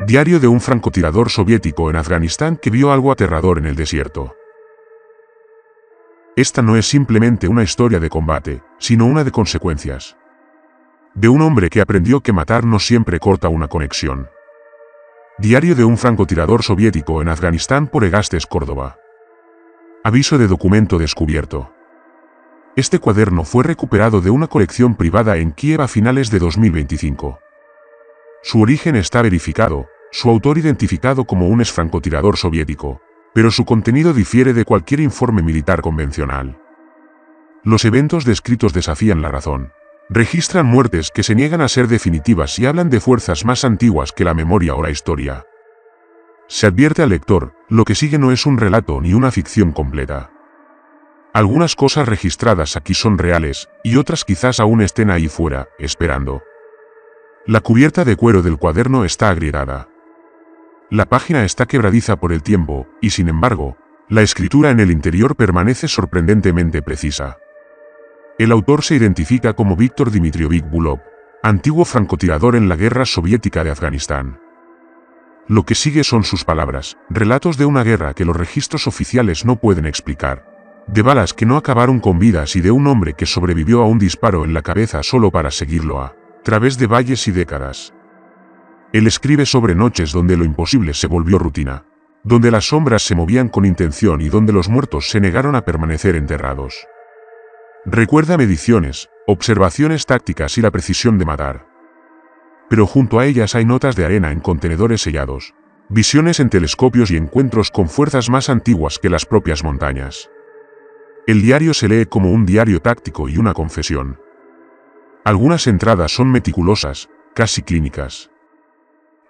Diario de un francotirador soviético en Afganistán que vio algo aterrador en el desierto. Esta no es simplemente una historia de combate, sino una de consecuencias. De un hombre que aprendió que matar no siempre corta una conexión. Diario de un francotirador soviético en Afganistán por Egastes Córdoba. Aviso de documento descubierto. Este cuaderno fue recuperado de una colección privada en Kiev a finales de 2025. Su origen está verificado, su autor identificado como un exfrancotirador soviético, pero su contenido difiere de cualquier informe militar convencional. Los eventos descritos desafían la razón. Registran muertes que se niegan a ser definitivas y hablan de fuerzas más antiguas que la memoria o la historia. Se advierte al lector, lo que sigue no es un relato ni una ficción completa. Algunas cosas registradas aquí son reales, y otras quizás aún estén ahí fuera, esperando. La cubierta de cuero del cuaderno está agriettada. La página está quebradiza por el tiempo, y sin embargo, la escritura en el interior permanece sorprendentemente precisa. El autor se identifica como Víctor Dmitrievich Bulov, antiguo francotirador en la guerra soviética de Afganistán. Lo que sigue son sus palabras, relatos de una guerra que los registros oficiales no pueden explicar, de balas que no acabaron con vidas y de un hombre que sobrevivió a un disparo en la cabeza solo para seguirlo a través de valles y décadas. Él escribe sobre noches donde lo imposible se volvió rutina, donde las sombras se movían con intención y donde los muertos se negaron a permanecer enterrados. Recuerda mediciones, observaciones tácticas y la precisión de matar. Pero junto a ellas hay notas de arena en contenedores sellados, visiones en telescopios y encuentros con fuerzas más antiguas que las propias montañas. El diario se lee como un diario táctico y una confesión. Algunas entradas son meticulosas, casi clínicas.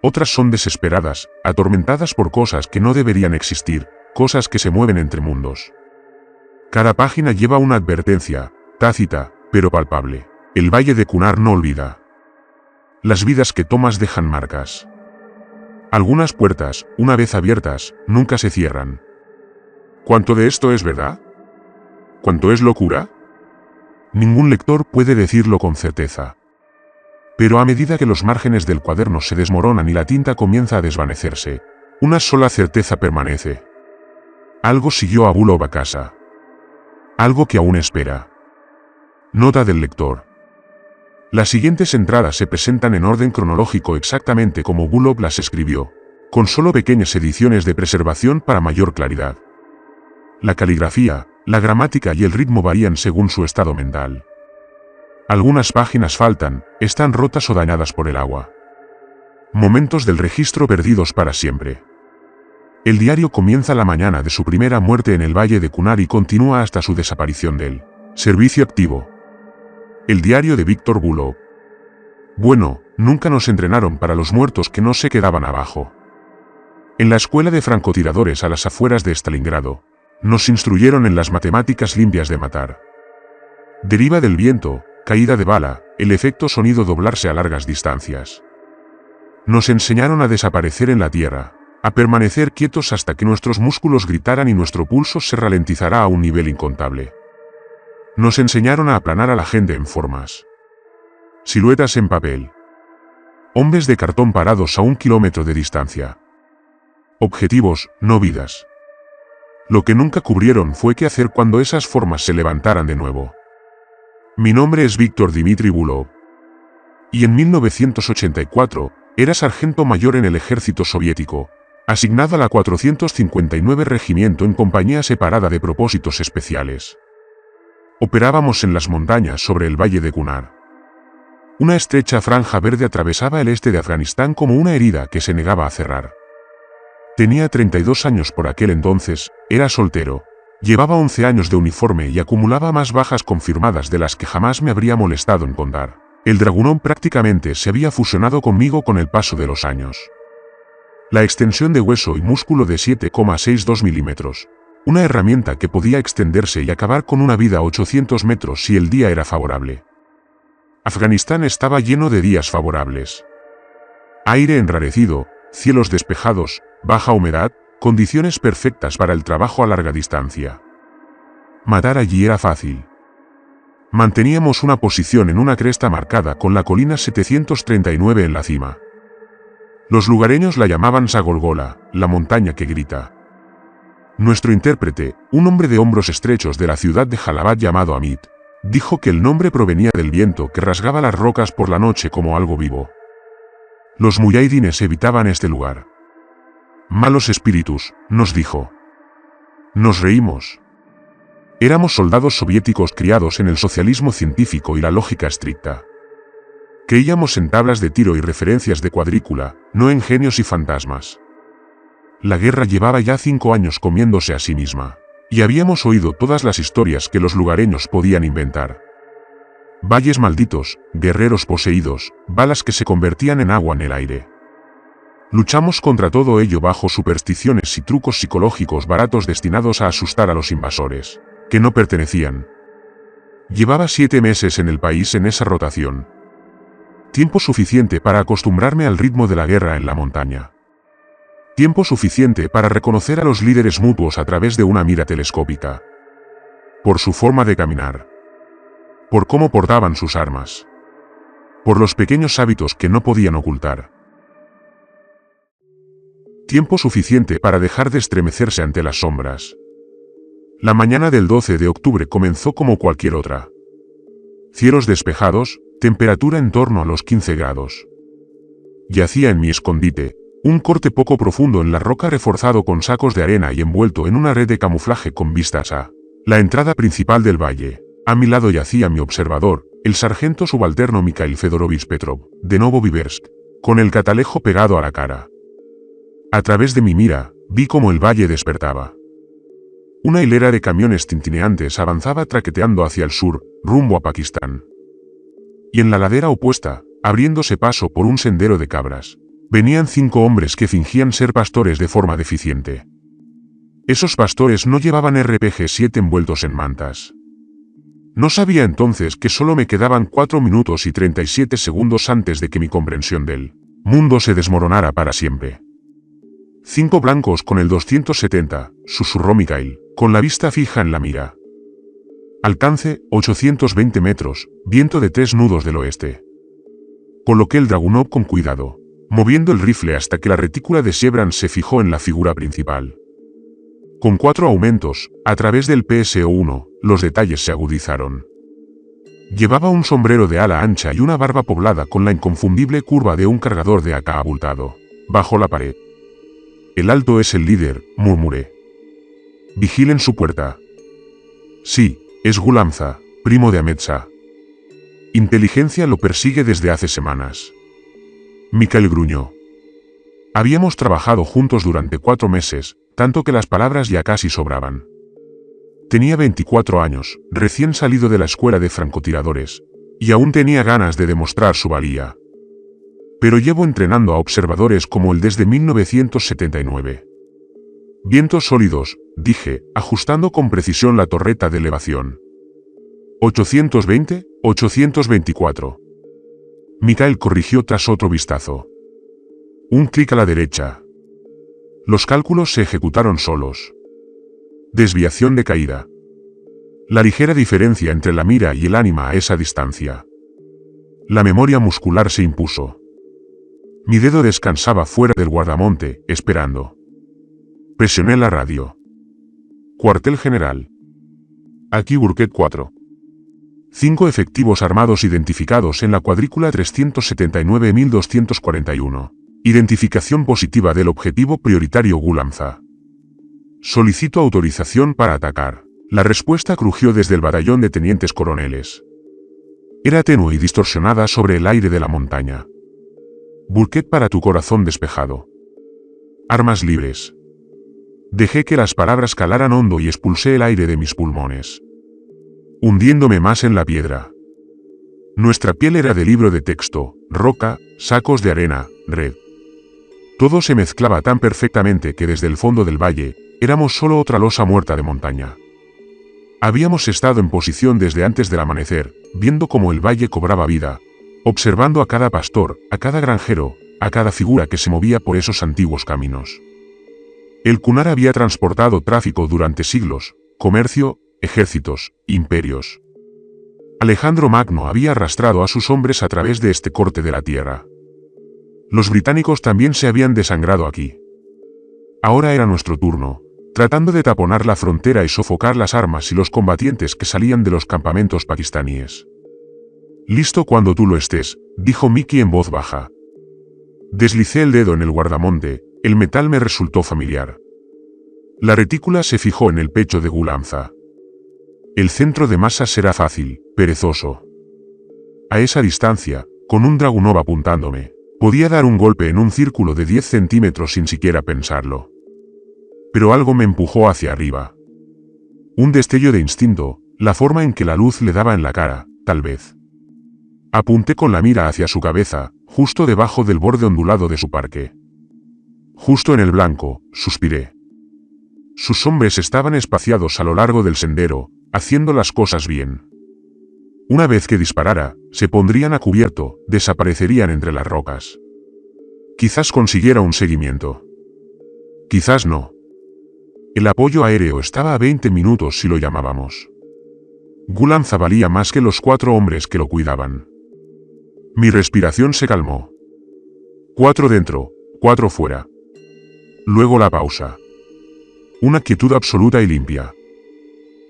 Otras son desesperadas, atormentadas por cosas que no deberían existir, cosas que se mueven entre mundos. Cada página lleva una advertencia, tácita, pero palpable. El Valle de Kunar no olvida. Las vidas que tomas dejan marcas. Algunas puertas, una vez abiertas, nunca se cierran. ¿Cuánto de esto es verdad? ¿Cuánto es locura? Ningún lector puede decirlo con certeza. Pero a medida que los márgenes del cuaderno se desmoronan y la tinta comienza a desvanecerse, una sola certeza permanece. Algo siguió a Bulov a casa. Algo que aún espera. Nota del lector. Las siguientes entradas se presentan en orden cronológico exactamente como Bulov las escribió, con solo pequeñas ediciones de preservación para mayor claridad. La caligrafía, la gramática y el ritmo varían según su estado mental. Algunas páginas faltan, están rotas o dañadas por el agua. Momentos del registro perdidos para siempre. El diario comienza la mañana de su primera muerte en el Valle de Kunar y continúa hasta su desaparición del servicio activo. El diario de Víctor Bulov. Bueno, nunca nos entrenaron para los muertos que no se quedaban abajo. En la escuela de francotiradores a las afueras de Stalingrado, nos instruyeron en las matemáticas limpias de matar. Deriva del viento, caída de bala, el efecto sonido doblarse a largas distancias. Nos enseñaron a desaparecer en la tierra, a permanecer quietos hasta que nuestros músculos gritaran y nuestro pulso se ralentizará a un nivel incontable. Nos enseñaron a aplanar a la gente en formas. Siluetas en papel. Hombres de cartón parados a 1 kilómetro de distancia. Objetivos, no vidas. Lo que nunca cubrieron fue qué hacer cuando esas formas se levantaran de nuevo. Mi nombre es Víctor Dmitri Bulov. Y en 1984, era sargento mayor en el ejército soviético, asignado a la 459 Regimiento en compañía separada de propósitos especiales. Operábamos en las montañas sobre el Valle de Kunar. Una estrecha franja verde atravesaba el este de Afganistán como una herida que se negaba a cerrar. Tenía 32 años por aquel entonces, era soltero, llevaba 11 años de uniforme y acumulaba más bajas confirmadas de las que jamás me habría molestado en contar. El Dragunov prácticamente se había fusionado conmigo con el paso de los años. La extensión de hueso y músculo de 7,62 milímetros, una herramienta que podía extenderse y acabar con una vida a 800 metros si el día era favorable. Afganistán estaba lleno de días favorables. Aire enrarecido, cielos despejados, baja humedad, condiciones perfectas para el trabajo a larga distancia. Matar allí era fácil. Manteníamos una posición en una cresta marcada con la colina 739 en la cima. Los lugareños la llamaban Sagolgola, la montaña que grita. Nuestro intérprete, un hombre de hombros estrechos de la ciudad de Jalabad llamado Amit, dijo que el nombre provenía del viento que rasgaba las rocas por la noche como algo vivo. Los muyahidines evitaban este lugar. Malos espíritus, nos dijo. Nos reímos. Éramos soldados soviéticos criados en el socialismo científico y la lógica estricta. Creíamos en tablas de tiro y referencias de cuadrícula, no en genios y fantasmas. La guerra llevaba ya 5 años comiéndose a sí misma, y habíamos oído todas las historias que los lugareños podían inventar. Valles malditos, guerreros poseídos, balas que se convertían en agua en el aire. Luchamos contra todo ello bajo supersticiones y trucos psicológicos baratos destinados a asustar a los invasores, que no pertenecían. Llevaba 7 meses en el país en esa rotación. Tiempo suficiente para acostumbrarme al ritmo de la guerra en la montaña. Tiempo suficiente para reconocer a los líderes mutuos a través de una mira telescópica. Por su forma de caminar. Por cómo portaban sus armas. Por los pequeños hábitos que no podían ocultar. Tiempo suficiente para dejar de estremecerse ante las sombras. La mañana del 12 de octubre comenzó como cualquier otra. Cielos despejados, temperatura en torno a los 15 grados. Yacía en mi escondite, un corte poco profundo en la roca reforzado con sacos de arena y envuelto en una red de camuflaje con vistas a la entrada principal del valle. A mi lado yacía mi observador, el sargento subalterno Mikhail Fedorovich Petrov, de Novosibirsk, con el catalejo pegado a la cara. A través de mi mira, vi cómo el valle despertaba. Una hilera de camiones tintineantes avanzaba traqueteando hacia el sur, rumbo a Pakistán. Y en la ladera opuesta, abriéndose paso por un sendero de cabras, venían 5 hombres que fingían ser pastores de forma deficiente. Esos pastores no llevaban RPG-7 envueltos en mantas. No sabía entonces que solo me quedaban 4 minutos y 37 segundos antes de que mi comprensión del mundo se desmoronara para siempre. 5 blancos con el 270, susurró Mikhail, con la vista fija en la mira. Alcance, 820 metros, viento de 3 nudos del oeste. Coloqué el Dragunov con cuidado, moviendo el rifle hasta que la retícula de Shevran se fijó en la figura principal. Con 4 aumentos, a través del PSO-1, los detalles se agudizaron. Llevaba un sombrero de ala ancha y una barba poblada con la inconfundible curva de un cargador de AK abultado, bajo la pared. El alto es el líder, murmuré. Vigilen su puerta. Sí, es Gulamza, primo de Ahmedshah. Inteligencia lo persigue desde hace semanas. Mikhail gruñó. Habíamos trabajado juntos durante 4 meses, tanto que las palabras ya casi sobraban. Tenía 24 años, recién salido de la escuela de francotiradores, y aún tenía ganas de demostrar su valía. Pero llevo entrenando a observadores como él desde 1979. Vientos sólidos, dije, ajustando con precisión la torreta de elevación. 820, 824. Mikhail corrigió tras otro vistazo. Un clic a la derecha. Los cálculos se ejecutaron solos. Desviación de caída. La ligera diferencia entre la mira y el ánima a esa distancia. La memoria muscular se impuso. Mi dedo descansaba fuera del guardamonte, esperando. Presioné la radio. Cuartel general. Aquí Burkett 4. 5 efectivos armados identificados en la cuadrícula 379.241. Identificación positiva del objetivo prioritario Gulamza. Solicito autorización para atacar. La respuesta crujió desde el batallón de tenientes coroneles. Era tenue y distorsionada sobre el aire de la montaña. Burkett para tu corazón despejado. Armas libres. Dejé que las palabras calaran hondo y expulsé el aire de mis pulmones, hundiéndome más en la piedra. Nuestra piel era de libro de texto, roca, sacos de arena, red. Todo se mezclaba tan perfectamente que desde el fondo del valle, éramos solo otra losa muerta de montaña. Habíamos estado en posición desde antes del amanecer, viendo cómo el valle cobraba vida, observando a cada pastor, a cada granjero, a cada figura que se movía por esos antiguos caminos. El Kunar había transportado tráfico durante siglos, comercio, ejércitos, imperios. Alejandro Magno había arrastrado a sus hombres a través de este corte de la tierra. Los británicos también se habían desangrado aquí. Ahora era nuestro turno, tratando de taponar la frontera y sofocar las armas y los combatientes que salían de los campamentos pakistaníes. «Listo cuando tú lo estés», dijo Mickey en voz baja. Deslicé el dedo en el guardamonte, el metal me resultó familiar. La retícula se fijó en el pecho de Gulamza. El centro de masa será fácil, perezoso. A esa distancia, con un Dragunov apuntándome, podía dar un golpe en un círculo de 10 centímetros sin siquiera pensarlo. Pero algo me empujó hacia arriba. Un destello de instinto, la forma en que la luz le daba en la cara, tal vez. Apunté con la mira hacia su cabeza, justo debajo del borde ondulado de su parque. Justo en el blanco, suspiré. Sus hombres estaban espaciados a lo largo del sendero, haciendo las cosas bien. Una vez que disparara, se pondrían a cubierto, desaparecerían entre las rocas. Quizás consiguiera un seguimiento. Quizás no. El apoyo aéreo estaba a 20 minutos si lo llamábamos. Gulamza valía más que los 4 hombres que lo cuidaban. Mi respiración se calmó. 4 dentro, 4 fuera. Luego la pausa. Una quietud absoluta y limpia.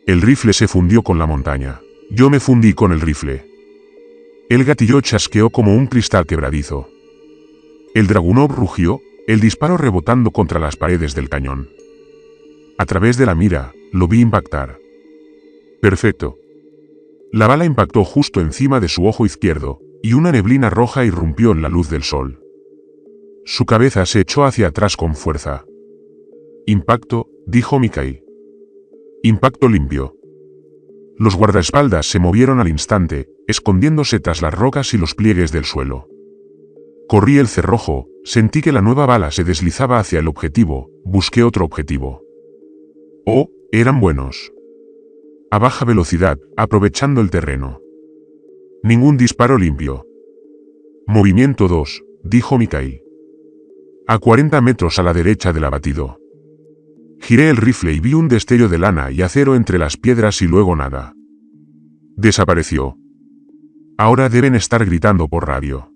El rifle se fundió con la montaña. Yo me fundí con el rifle. El gatillo chasqueó como un cristal quebradizo. El Dragunov rugió, el disparo rebotando contra las paredes del cañón. A través de la mira, lo vi impactar. Perfecto. La bala impactó justo encima de su ojo izquierdo, y una neblina roja irrumpió en la luz del sol. Su cabeza se echó hacia atrás con fuerza. Impacto, dijo Mickey. Impacto limpio. Los guardaespaldas se movieron al instante, escondiéndose tras las rocas y los pliegues del suelo. Corrí el cerrojo, sentí que la nueva bala se deslizaba hacia el objetivo, busqué otro objetivo. Oh, eran buenos. A baja velocidad, aprovechando el terreno. Ningún disparo limpio. Movimiento 2, dijo Mickey. A 40 metros a la derecha del abatido. Giré el rifle y vi un destello de lana y acero entre las piedras y luego nada. Desapareció. Ahora deben estar gritando por radio.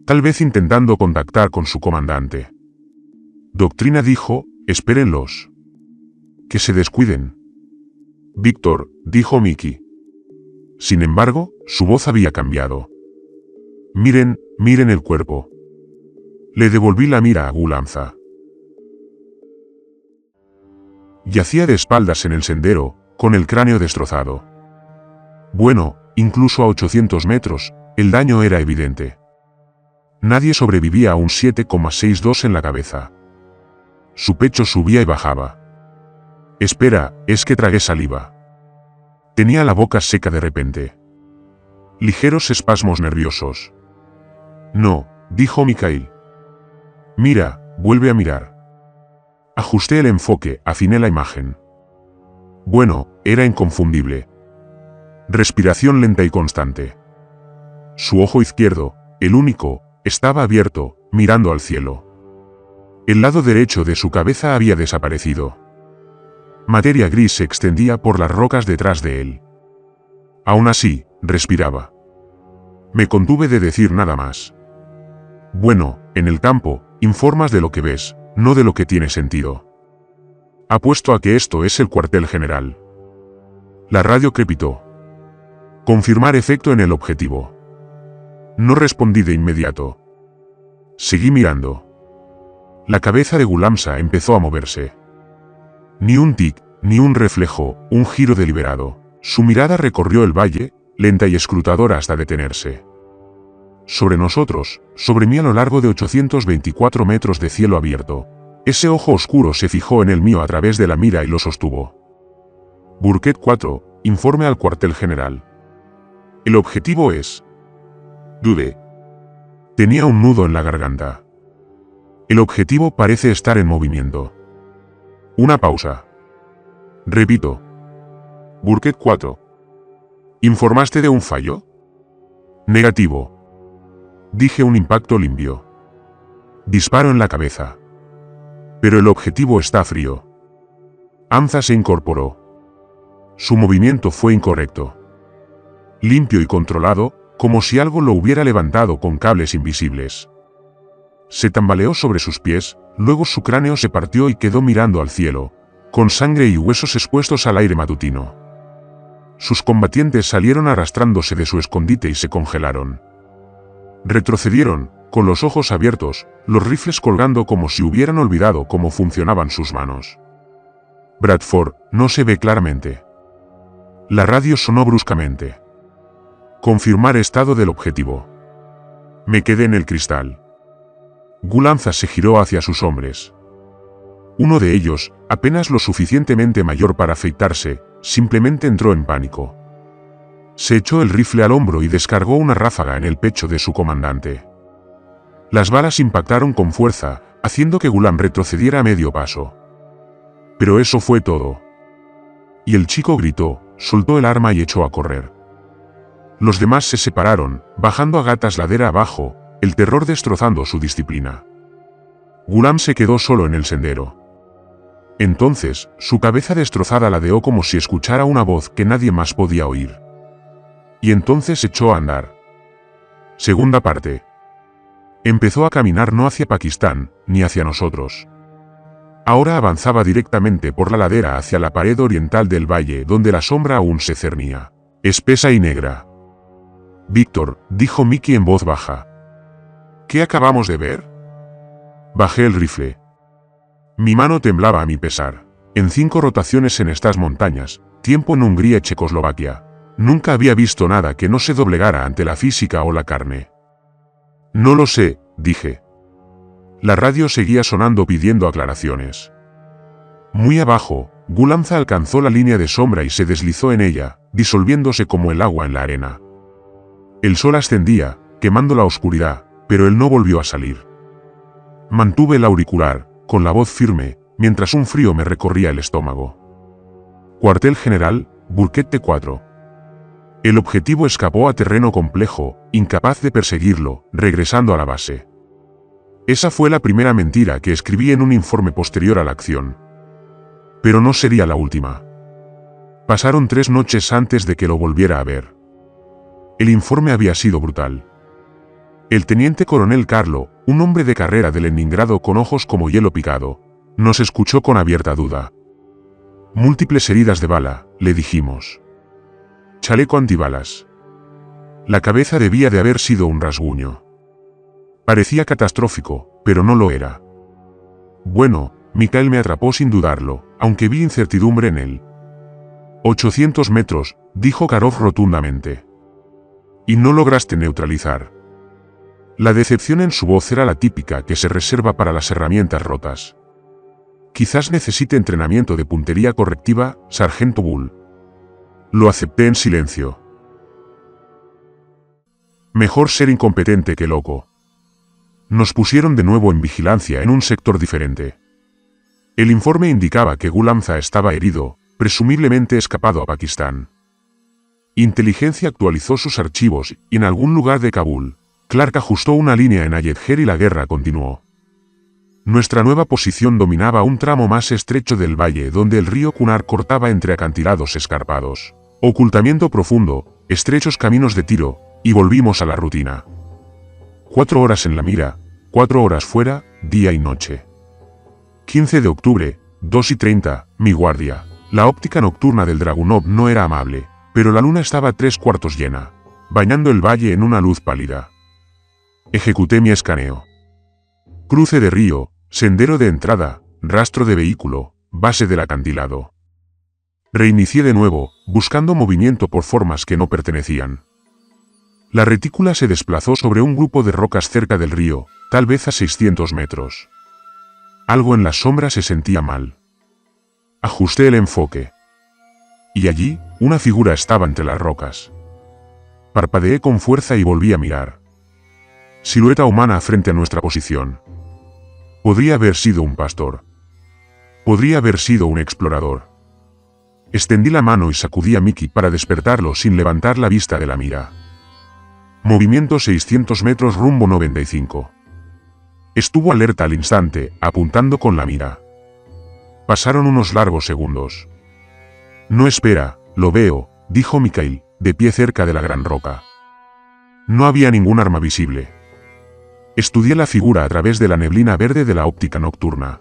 Tal vez intentando contactar con su comandante. Doctrina dijo, espérenlos. Que se descuiden. Víctor, dijo Mickey. Sin embargo, su voz había cambiado. Miren, miren el cuerpo. Le devolví la mira a Gulamza. Yacía de espaldas en el sendero, con el cráneo destrozado. Bueno, incluso a 800 metros, el daño era evidente. Nadie sobrevivía a un 7,62 en la cabeza. Su pecho subía y bajaba. Espera, es que tragué saliva. Tenía la boca seca de repente. Ligeros espasmos nerviosos. No, dijo Mickey. Mira, vuelve a mirar. Ajusté el enfoque, afiné la imagen. Bueno, era inconfundible. Respiración lenta y constante. Su ojo izquierdo, el único, estaba abierto, mirando al cielo. El lado derecho de su cabeza había desaparecido. Materia gris se extendía por las rocas detrás de él. Aún así, respiraba. Me contuve de decir nada más. Bueno, en el campo, informas de lo que ves, no de lo que tiene sentido. Apuesto a que esto es el cuartel general. La radio crepitó. Confirmar efecto en el objetivo. No respondí de inmediato. Seguí mirando. La cabeza de Gulamza empezó a moverse. Ni un tic, ni un reflejo, un giro deliberado. Su mirada recorrió el valle, lenta y escrutadora hasta detenerse. Sobre nosotros, sobre mí a lo largo de 824 metros de cielo abierto. Ese ojo oscuro se fijó en el mío a través de la mira y lo sostuvo. Burkett 4, informe al cuartel general. El objetivo es... Dudé. Tenía un nudo en la garganta. El objetivo parece estar en movimiento. Una pausa. Repito. Burkett 4. ¿Informaste de un fallo? Negativo. Dije un impacto limpio. Disparo en la cabeza. Pero el objetivo está frío. Anza se incorporó. Su movimiento fue incorrecto. Limpio y controlado, como si algo lo hubiera levantado con cables invisibles. se tambaleó sobre sus pies, luego su cráneo se partió y quedó mirando al cielo, con sangre y huesos expuestos al aire matutino. Sus combatientes salieron arrastrándose de su escondite y se congelaron. Retrocedieron, con los ojos abiertos, los rifles colgando como si hubieran olvidado cómo funcionaban sus manos. Bradford, no se ve claramente. La radio sonó bruscamente. Confirmar estado del objetivo. Me quedé en el cristal. Gulanza se giró hacia sus hombres. Uno de ellos, apenas lo suficientemente mayor para afeitarse, simplemente entró en pánico. Se echó el rifle al hombro y descargó una ráfaga en el pecho de su comandante. Las balas impactaron con fuerza, haciendo que Gulam retrocediera a medio paso. Pero eso fue todo. Y el chico gritó, soltó el arma y echó a correr. Los demás se separaron, bajando a gatas ladera abajo, el terror destrozando su disciplina. Gulam se quedó solo en el sendero. Entonces, su cabeza destrozada ladeó como si escuchara una voz que nadie más podía oír. Y entonces echó a andar. Segunda parte. Empezó a caminar no hacia Pakistán, ni hacia nosotros. Ahora avanzaba directamente por la ladera hacia la pared oriental del valle donde la sombra aún se cernía, espesa y negra. Víctor, dijo Mickey en voz baja. ¿Qué acabamos de ver? Bajé el rifle. Mi mano temblaba a mi pesar. En 5 rotaciones en estas montañas, tiempo en Hungría y Checoslovaquia, nunca había visto nada que no se doblegara ante la física o la carne. No lo sé, dije. La radio seguía sonando pidiendo aclaraciones. Muy abajo, Gulanza alcanzó la línea de sombra y se deslizó en ella, disolviéndose como el agua en la arena. El sol ascendía, quemando la oscuridad, pero él no volvió a salir. Mantuve el auricular, con la voz firme, mientras un frío me recorría el estómago. Cuartel General, Burquette 4. El objetivo escapó a terreno complejo, incapaz de perseguirlo, regresando a la base. Esa fue la primera mentira que escribí en un informe posterior a la acción. Pero no sería la última. Pasaron 3 noches antes de que lo volviera a ver. El informe había sido brutal. El teniente coronel Carlo, un hombre de carrera de Leningrado con ojos como hielo picado, nos escuchó con abierta duda. Múltiples heridas de bala, le dijimos. Chaleco antibalas. La cabeza debía de haber sido un rasguño. Parecía catastrófico, pero no lo era. Bueno, Mikhail me atrapó sin dudarlo, aunque vi incertidumbre en él. 800 metros, dijo Karov rotundamente. Y no lograste neutralizar. La decepción en su voz era la típica que se reserva para las herramientas rotas. Quizás necesite entrenamiento de puntería correctiva, sargento Bull. Lo acepté en silencio. Mejor ser incompetente que loco. Nos pusieron de nuevo en vigilancia en un sector diferente. El informe indicaba que Gulanza estaba herido, presumiblemente escapado a Pakistán. Inteligencia actualizó sus archivos y en algún lugar de Kabul, Clark ajustó una línea en Ayedher y la guerra continuó. Nuestra nueva posición dominaba un tramo más estrecho del valle donde el río Kunar cortaba entre acantilados escarpados, ocultamiento profundo, estrechos caminos de tiro, y volvimos a la rutina. 4 horas en la mira, 4 horas fuera, día y noche. 15 de octubre, 2:30, mi guardia. La óptica nocturna del Dragunov no era amable, pero la luna estaba 3/4 llena, bañando el valle en una luz pálida. Ejecuté mi escaneo. Cruce de río, sendero de entrada, rastro de vehículo, base del acantilado. Reinicié de nuevo, buscando movimiento por formas que no pertenecían. La retícula se desplazó sobre un grupo de rocas cerca del río, tal vez a 600 metros. Algo en las sombras se sentía mal. Ajusté el enfoque. Y allí, una figura estaba entre las rocas. Parpadeé con fuerza y volví a mirar. Silueta humana frente a nuestra posición. Podría haber sido un pastor. Podría haber sido un explorador. Extendí la mano y sacudí a Mickey para despertarlo sin levantar la vista de la mira. Movimiento 600 metros rumbo 95. Estuvo alerta al instante, apuntando con la mira. Pasaron unos largos segundos. No espera, lo veo, dijo Mikhail, de pie cerca de la gran roca. No había ningún arma visible. Estudié la figura a través de la neblina verde de la óptica nocturna.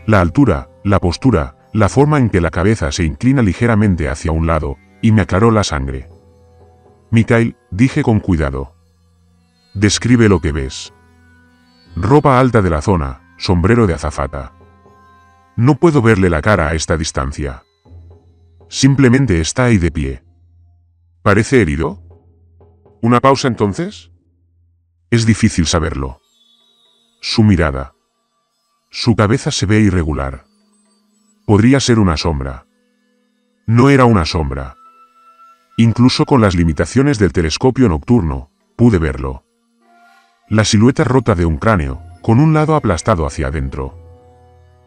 La altura, la postura, la forma en que la cabeza se inclina ligeramente hacia un lado, y me aclaró la sangre. Mikhail, dije con cuidado. Describe lo que ves. Ropa alta de la zona, sombrero de azafata. No puedo verle la cara a esta distancia. Simplemente está ahí de pie. ¿Parece herido? ¿Una pausa entonces? Es difícil saberlo. Su mirada. Su cabeza se ve irregular. Podría ser una sombra. No era una sombra. Incluso con las limitaciones del telescopio nocturno, pude verlo. La silueta rota de un cráneo, con un lado aplastado hacia adentro.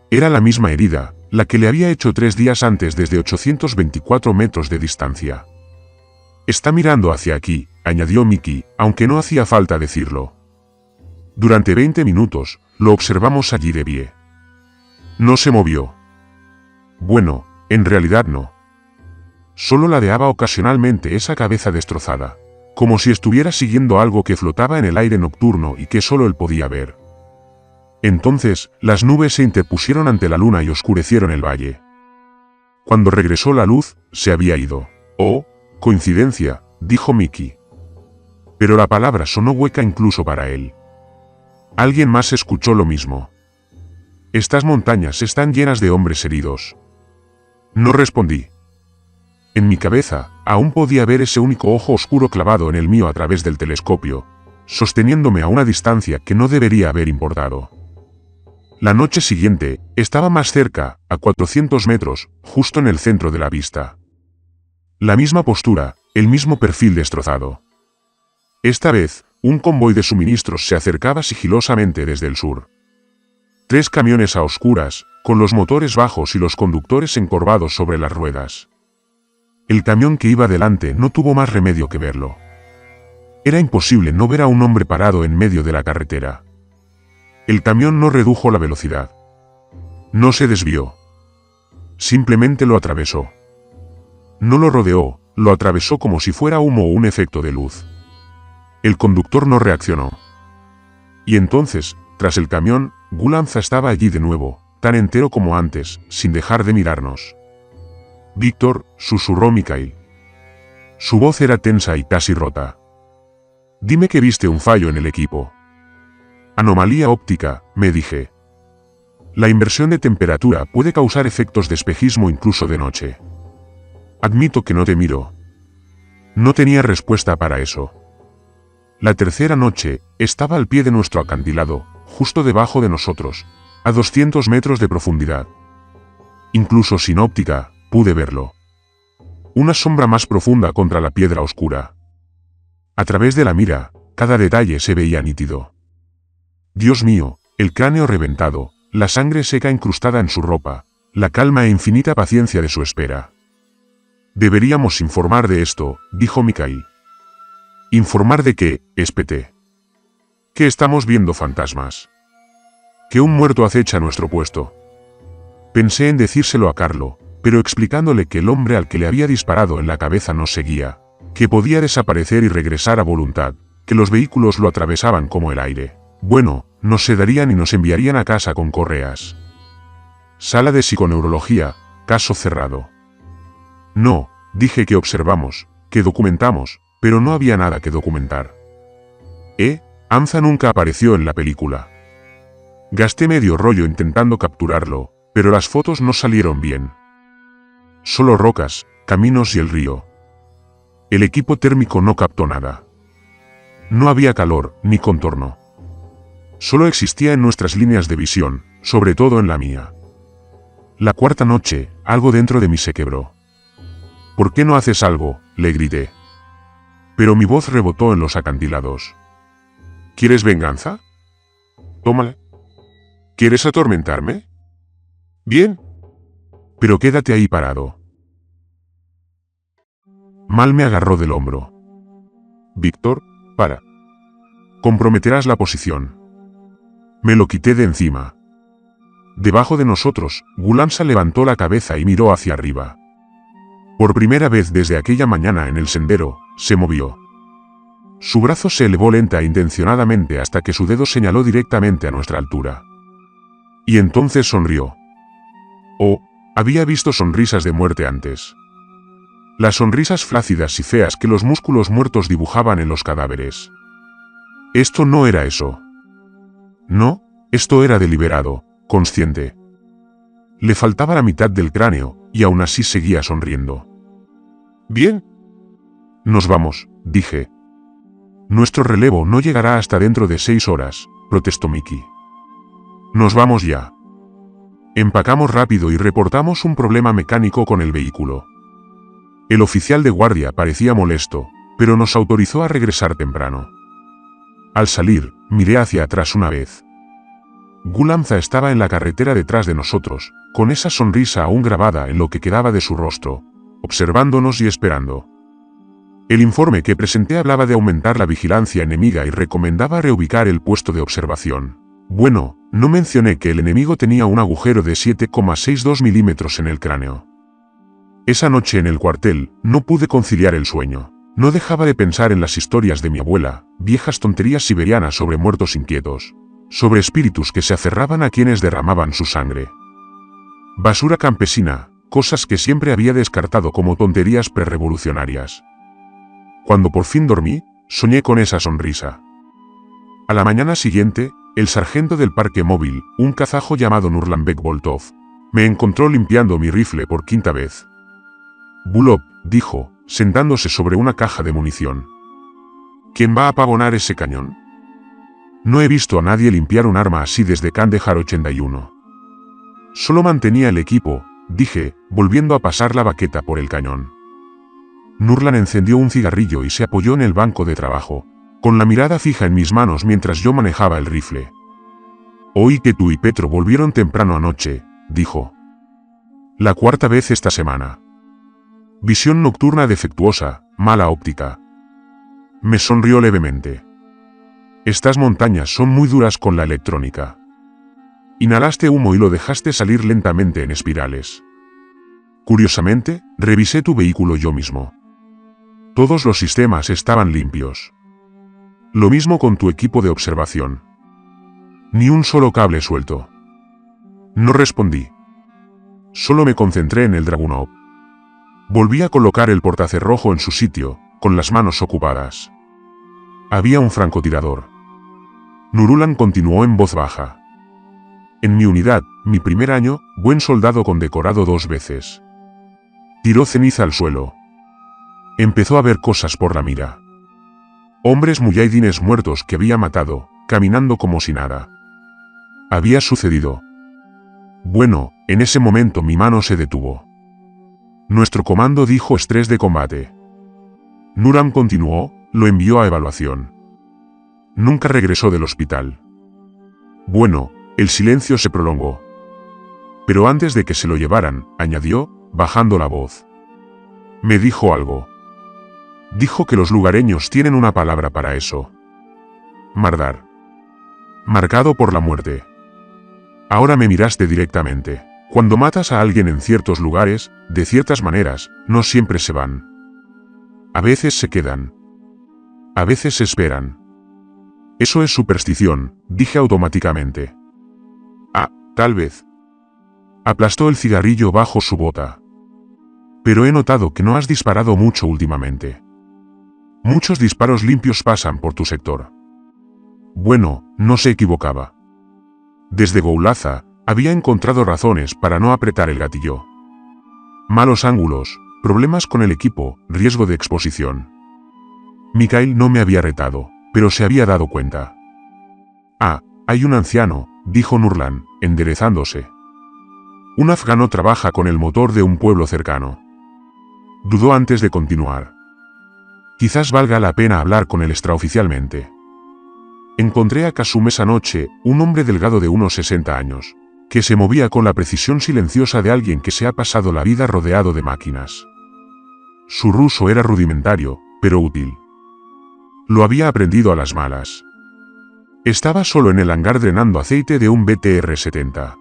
Era la misma herida, la que le había hecho 3 días antes desde 824 metros de distancia. Está mirando hacia aquí, añadió Mickey, aunque no hacía falta decirlo. Durante 20 minutos, lo observamos allí de pie. No se movió. Bueno, en realidad no. Solo ladeaba ocasionalmente esa cabeza destrozada, como si estuviera siguiendo algo que flotaba en el aire nocturno y que solo él podía ver. Entonces, las nubes se interpusieron ante la luna y oscurecieron el valle. Cuando regresó la luz, se había ido. Oh, coincidencia, dijo Mickey. Pero la palabra sonó hueca incluso para él. Alguien más escuchó lo mismo. Estas montañas están llenas de hombres heridos. No respondí. En mi cabeza, aún podía ver ese único ojo oscuro clavado en el mío a través del telescopio, sosteniéndome a una distancia que no debería haber importado. La noche siguiente, estaba más cerca, a 400 metros, justo en el centro de la vista. La misma postura, el mismo perfil destrozado. Esta vez, un convoy de suministros se acercaba sigilosamente desde el sur. 3 camiones a oscuras, con los motores bajos y los conductores encorvados sobre las ruedas. El camión que iba delante no tuvo más remedio que verlo. Era imposible no ver a un hombre parado en medio de la carretera. El camión no redujo la velocidad. No se desvió. Simplemente lo atravesó. No lo rodeó, lo atravesó como si fuera humo o un efecto de luz. El conductor no reaccionó. Y entonces, tras el camión, Gulanza estaba allí de nuevo, tan entero como antes, sin dejar de mirarnos. Víctor, susurró Mikhail. Su voz era tensa y casi rota. Dime que viste un fallo en el equipo. Anomalía óptica, me dije. La inversión de temperatura puede causar efectos de espejismo incluso de noche. Admito que no te miro. No tenía respuesta para eso. La tercera noche, estaba al pie de nuestro acantilado, justo debajo de nosotros, a 200 metros de profundidad. Incluso sin óptica, pude verlo. Una sombra más profunda contra la piedra oscura. A través de la mira, cada detalle se veía nítido. Dios mío, el cráneo reventado, la sangre seca incrustada en su ropa, la calma e infinita paciencia de su espera. Deberíamos informar de esto, dijo Mikhail. ¿Informar de qué? Espeté. Que estamos viendo fantasmas. Que un muerto acecha nuestro puesto. Pensé en decírselo a Carlo, pero explicándole que el hombre al que le había disparado en la cabeza nos seguía, que podía desaparecer y regresar a voluntad, que los vehículos lo atravesaban como el aire. Bueno, nos sedarían y nos enviarían a casa con correas. Sala de psiconeurología, caso cerrado. No, dije que observamos, que documentamos, pero no había nada que documentar. Anza nunca apareció en la película. Gasté medio rollo intentando capturarlo, pero las fotos no salieron bien. Solo rocas, caminos y el río. El equipo térmico no captó nada. No había calor, ni contorno. Solo existía en nuestras líneas de visión, sobre todo en la mía. La cuarta noche, algo dentro de mí se quebró. ¿Por qué no haces algo?, le grité. Pero mi voz rebotó en los acantilados. ¿Quieres venganza? Tómala. ¿Quieres atormentarme? Bien. Pero quédate ahí parado. Mal me agarró del hombro. Víctor, para. Comprometerás la posición. Me lo quité de encima. Debajo de nosotros, Gulanza levantó la cabeza y miró hacia arriba. Por primera vez desde aquella mañana en el sendero, se movió. Su brazo se elevó lenta e intencionadamente hasta que su dedo señaló directamente a nuestra altura. Y entonces sonrió. Oh, había visto sonrisas de muerte antes. Las sonrisas flácidas y feas que los músculos muertos dibujaban en los cadáveres. Esto no era eso. No, esto era deliberado, consciente. Le faltaba la mitad del cráneo, y aún así seguía sonriendo. Bien. Nos vamos, dije. Nuestro relevo no llegará hasta dentro de 6 horas, protestó Mickey. Nos vamos ya. Empacamos rápido y reportamos un problema mecánico con el vehículo. El oficial de guardia parecía molesto, pero nos autorizó a regresar temprano. Al salir, miré hacia atrás una vez. Gulamza estaba en la carretera detrás de nosotros, con esa sonrisa aún grabada en lo que quedaba de su rostro, observándonos y esperando. El informe que presenté hablaba de aumentar la vigilancia enemiga y recomendaba reubicar el puesto de observación. Bueno, no mencioné que el enemigo tenía un agujero de 7,62 milímetros en el cráneo. Esa noche en el cuartel, no pude conciliar el sueño. No dejaba de pensar en las historias de mi abuela, viejas tonterías siberianas sobre muertos inquietos, sobre espíritus que se aferraban a quienes derramaban su sangre. Basura campesina, cosas que siempre había descartado como tonterías prerevolucionarias. Cuando por fin dormí, soñé con esa sonrisa. A la mañana siguiente, el sargento del parque móvil, un kazajo llamado Nurlanbek Voltov, me encontró limpiando mi rifle por 5ª vez. Bulov, dijo, sentándose sobre una caja de munición. ¿Quién va a pavonar ese cañón? No he visto a nadie limpiar un arma así desde Kandahar 81. Solo mantenía el equipo, dije, volviendo a pasar la baqueta por el cañón. Nurlan encendió un cigarrillo y se apoyó en el banco de trabajo, con la mirada fija en mis manos mientras yo manejaba el rifle. Oí que tú y Petro volvieron temprano anoche, dijo. La 4ª vez esta semana. Visión nocturna defectuosa, mala óptica. Me sonrió levemente. Estas montañas son muy duras con la electrónica. Inhalaste humo y lo dejaste salir lentamente en espirales. Curiosamente, revisé tu vehículo yo mismo. Todos los sistemas estaban limpios. Lo mismo con tu equipo de observación. Ni un solo cable suelto. No respondí. Solo me concentré en el Dragunov. Volví a colocar el portacerrojo en su sitio, con las manos ocupadas. Había un francotirador. Nurulan continuó en voz baja. En mi unidad, mi primer año, buen soldado condecorado 2 veces. Tiró ceniza al suelo. Empezó a ver cosas por la mira. Hombres muyahidines muertos que había matado, caminando como si nada. Había sucedido. Bueno, en ese momento mi mano se detuvo. Nuestro comando dijo estrés de combate. Nuram continuó, lo envió a evaluación. Nunca regresó del hospital. Bueno, el silencio se prolongó. Pero antes de que se lo llevaran, añadió, bajando la voz. Me dijo algo. Dijo que los lugareños tienen una palabra para eso. Mardar. Marcado por la muerte. Ahora me miraste directamente. Cuando matas a alguien en ciertos lugares, de ciertas maneras, no siempre se van. A veces se quedan. A veces se esperan. Eso es superstición, dije automáticamente. Ah, tal vez. Aplastó el cigarrillo bajo su bota. Pero he notado que no has disparado mucho últimamente. Muchos disparos limpios pasan por tu sector. Bueno, no se equivocaba. Desde Goulaza, había encontrado razones para no apretar el gatillo. Malos ángulos, problemas con el equipo, riesgo de exposición. Mikhail no me había retado, pero se había dado cuenta. Ah, hay un anciano, dijo Nurlan, enderezándose. Un afgano trabaja con el motor de un pueblo cercano. Dudó antes de continuar. Quizás valga la pena hablar con él extraoficialmente. Encontré a Kasum esa noche, un hombre delgado de unos 60 años, que se movía con la precisión silenciosa de alguien que se ha pasado la vida rodeado de máquinas. Su ruso era rudimentario, pero útil. Lo había aprendido a las malas. Estaba solo en el hangar drenando aceite de un BTR-70.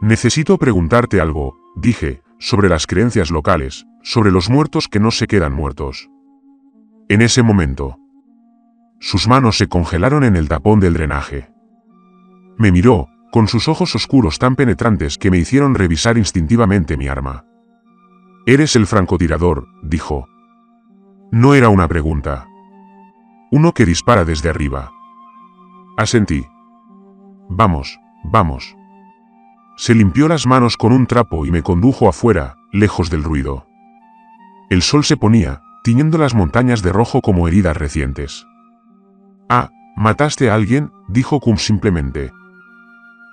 Necesito preguntarte algo, dije, sobre las creencias locales, sobre los muertos que no se quedan muertos. En ese momento, Sus manos se congelaron en el tapón del drenaje. Me miró, con sus ojos oscuros tan penetrantes que me hicieron revisar instintivamente mi arma. «Eres el francotirador», dijo. No era una pregunta. «Uno que dispara desde arriba». Asentí. «Vamos, vamos». Se limpió las manos con un trapo y me condujo afuera, lejos del ruido. El sol se ponía, tiñendo las montañas de rojo como heridas recientes. «Ah, ¿mataste a alguien?», dijo Cum simplemente.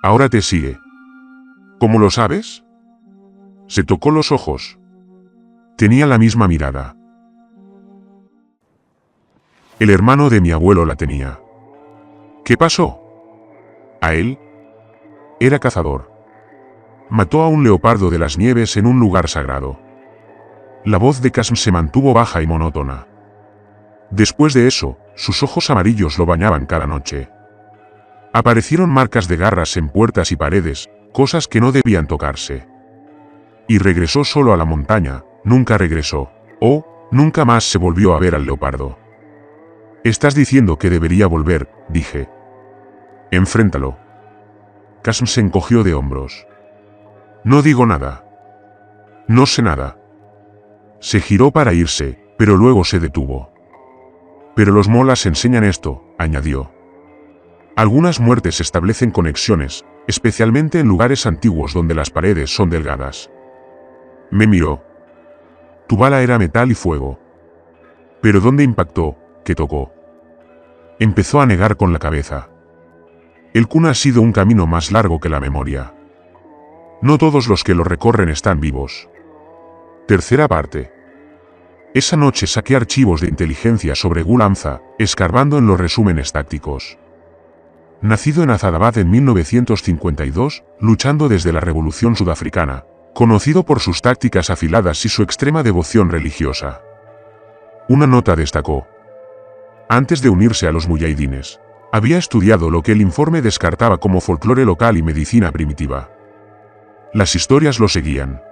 «Ahora te sigue». «¿Cómo lo sabes?». Se tocó los ojos. Tenía la misma mirada. El hermano de mi abuelo la tenía. ¿Qué pasó? ¿A él? Era cazador. Mató a un leopardo de las nieves en un lugar sagrado. La voz de Casm se mantuvo baja y monótona. Después de eso, sus ojos amarillos lo bañaban cada noche. Aparecieron marcas de garras en puertas y paredes, cosas que no debían tocarse. Y regresó solo a la montaña, nunca regresó. Nunca más se volvió a ver al leopardo. «Estás diciendo que debería volver», dije. «Enfréntalo». Casm se encogió de hombros. «No digo nada. No sé nada». Se giró para irse, pero luego se detuvo. «Pero los molas enseñan esto», añadió. «Algunas muertes establecen conexiones, especialmente en lugares antiguos donde las paredes son delgadas». Me miró. «Tu bala era metal y fuego». «¿Pero dónde impactó? ¿Qué tocó?». Empezó a negar con la cabeza. «El Kun ha sido un camino más largo que la memoria. No todos los que lo recorren están vivos». Tercera parte. Esa noche saqué archivos de inteligencia sobre Gul-Amza, escarbando en los resúmenes tácticos. Nacido en Azadabad en 1952, luchando desde la Revolución Sudafricana, conocido por sus tácticas afiladas y su extrema devoción religiosa. Una nota destacó. Antes de unirse a los muyahidines, había estudiado lo que el informe descartaba como folclore local y medicina primitiva. Las historias lo seguían.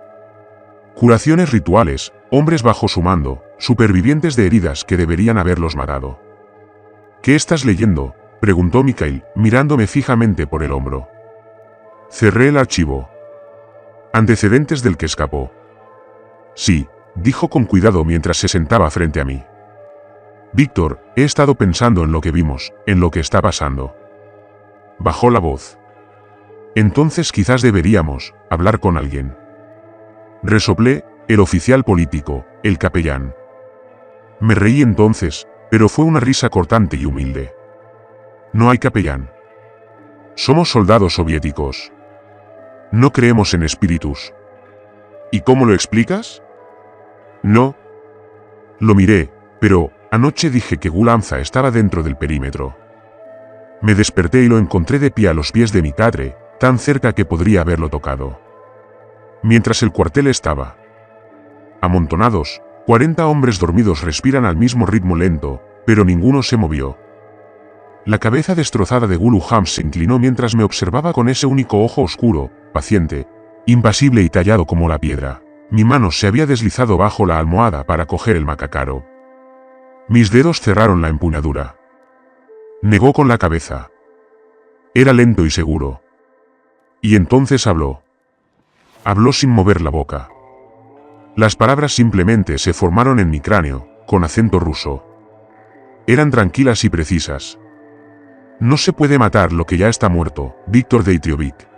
Curaciones rituales, hombres bajo su mando, supervivientes de heridas que deberían haberlos matado. «¿Qué estás leyendo?», preguntó Mikhail, mirándome fijamente por el hombro. Cerré el archivo. «Antecedentes del que escapó». «Sí», dijo con cuidado mientras se sentaba frente a mí. «Víctor, he estado pensando en lo que vimos, en lo que está pasando». Bajó la voz. «Entonces quizás deberíamos hablar con alguien». Resoplé, el oficial político, el capellán. Me reí entonces, pero fue una risa cortante y humilde. «No hay capellán. Somos soldados soviéticos. No creemos en espíritus». «¿Y cómo lo explicas?». «No». Lo miré, pero anoche dije que Gul-Amza estaba dentro del perímetro. Me desperté y lo encontré de pie a los pies de mi cadre, tan cerca que podría haberlo tocado. Mientras el cuartel estaba amontonados, 40 hombres dormidos respiran al mismo ritmo lento, pero ninguno se movió. La cabeza destrozada de Gulu-Ham se inclinó mientras me observaba con ese único ojo oscuro, paciente, impasible y tallado como la piedra. Mi mano se había deslizado bajo la almohada para coger el macacaro. Mis dedos cerraron la empuñadura. Negó con la cabeza. Era lento y seguro. Y entonces habló. Habló sin mover la boca. Las palabras simplemente se formaron en mi cráneo, con acento ruso. Eran tranquilas y precisas. «No se puede matar lo que ya está muerto, Víctor Deitrievich».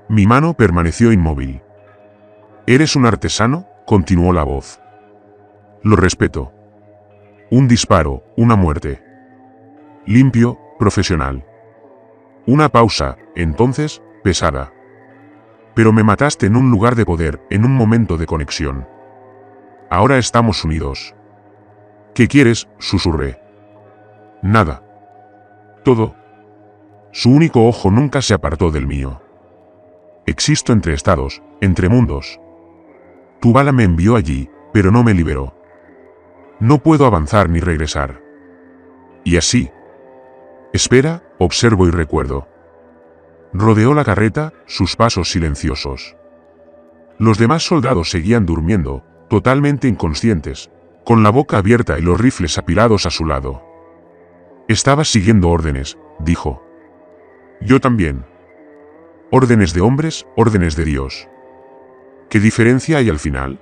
Mi mano permaneció inmóvil. «¿Eres un artesano?», continuó la voz. «Lo respeto. Un disparo, una muerte. Limpio, profesional. Una pausa, entonces, pesada. Pero me mataste en un lugar de poder, en un momento de conexión. Ahora estamos unidos». «¿Qué quieres?», susurré. «Nada. Todo». Su único ojo nunca se apartó del mío. «Existo entre estados, entre mundos. Tu bala me envió allí, pero no me liberó. No puedo avanzar ni regresar. Y así. Espera, observo y recuerdo». Rodeó la carreta, sus pasos silenciosos. Los demás soldados seguían durmiendo, totalmente inconscientes, con la boca abierta y los rifles apilados a su lado. Estabas siguiendo órdenes, dijo. Yo también. Órdenes de hombres, órdenes de Dios. ¿Qué diferencia hay al final?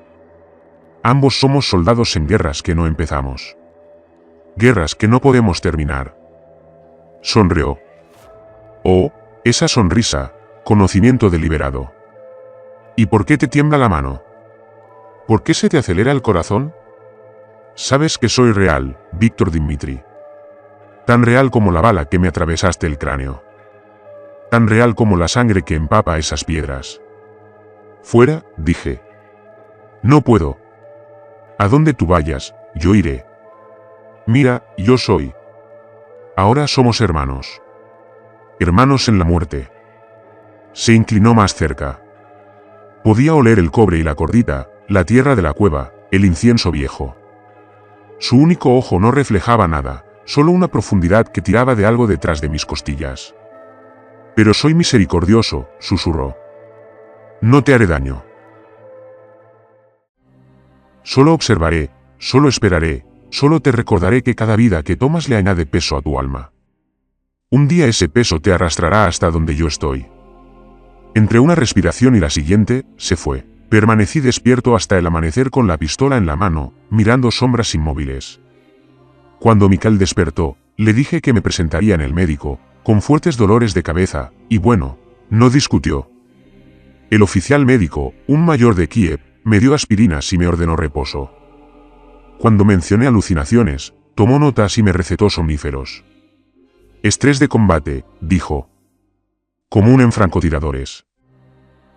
Ambos somos soldados en guerras que no empezamos. Guerras que no podemos terminar. Sonrió. Oh, esa sonrisa, conocimiento deliberado. ¿Y por qué te tiembla la mano? ¿Por qué se te acelera el corazón? Sabes que soy real, Víctor Dimitri. Tan real como la bala que me atravesaste el cráneo. Tan real como la sangre que empapa esas piedras. Fuera, dije. No puedo. A donde tú vayas, yo iré. Mira, yo soy. Ahora somos hermanos. Hermanos en la muerte. Se inclinó más cerca. Podía oler el cobre y la cordita, la tierra de la cueva, el incienso viejo. Su único ojo no reflejaba nada, solo una profundidad que tiraba de algo detrás de mis costillas. Pero soy misericordioso, susurró. No te haré daño. Solo observaré, solo esperaré, solo te recordaré que cada vida que tomas le añade peso a tu alma. Un día ese peso te arrastrará hasta donde yo estoy. Entre una respiración y la siguiente, se fue. Permanecí despierto hasta el amanecer con la pistola en la mano, mirando sombras inmóviles. Cuando Mikhail despertó, le dije que me presentaría en el médico, con fuertes dolores de cabeza, y bueno, no discutió. El oficial médico, un mayor de Kiev, me dio aspirinas y me ordenó reposo. Cuando mencioné alucinaciones, tomó notas y me recetó somníferos. Estrés de combate, dijo. Común en francotiradores.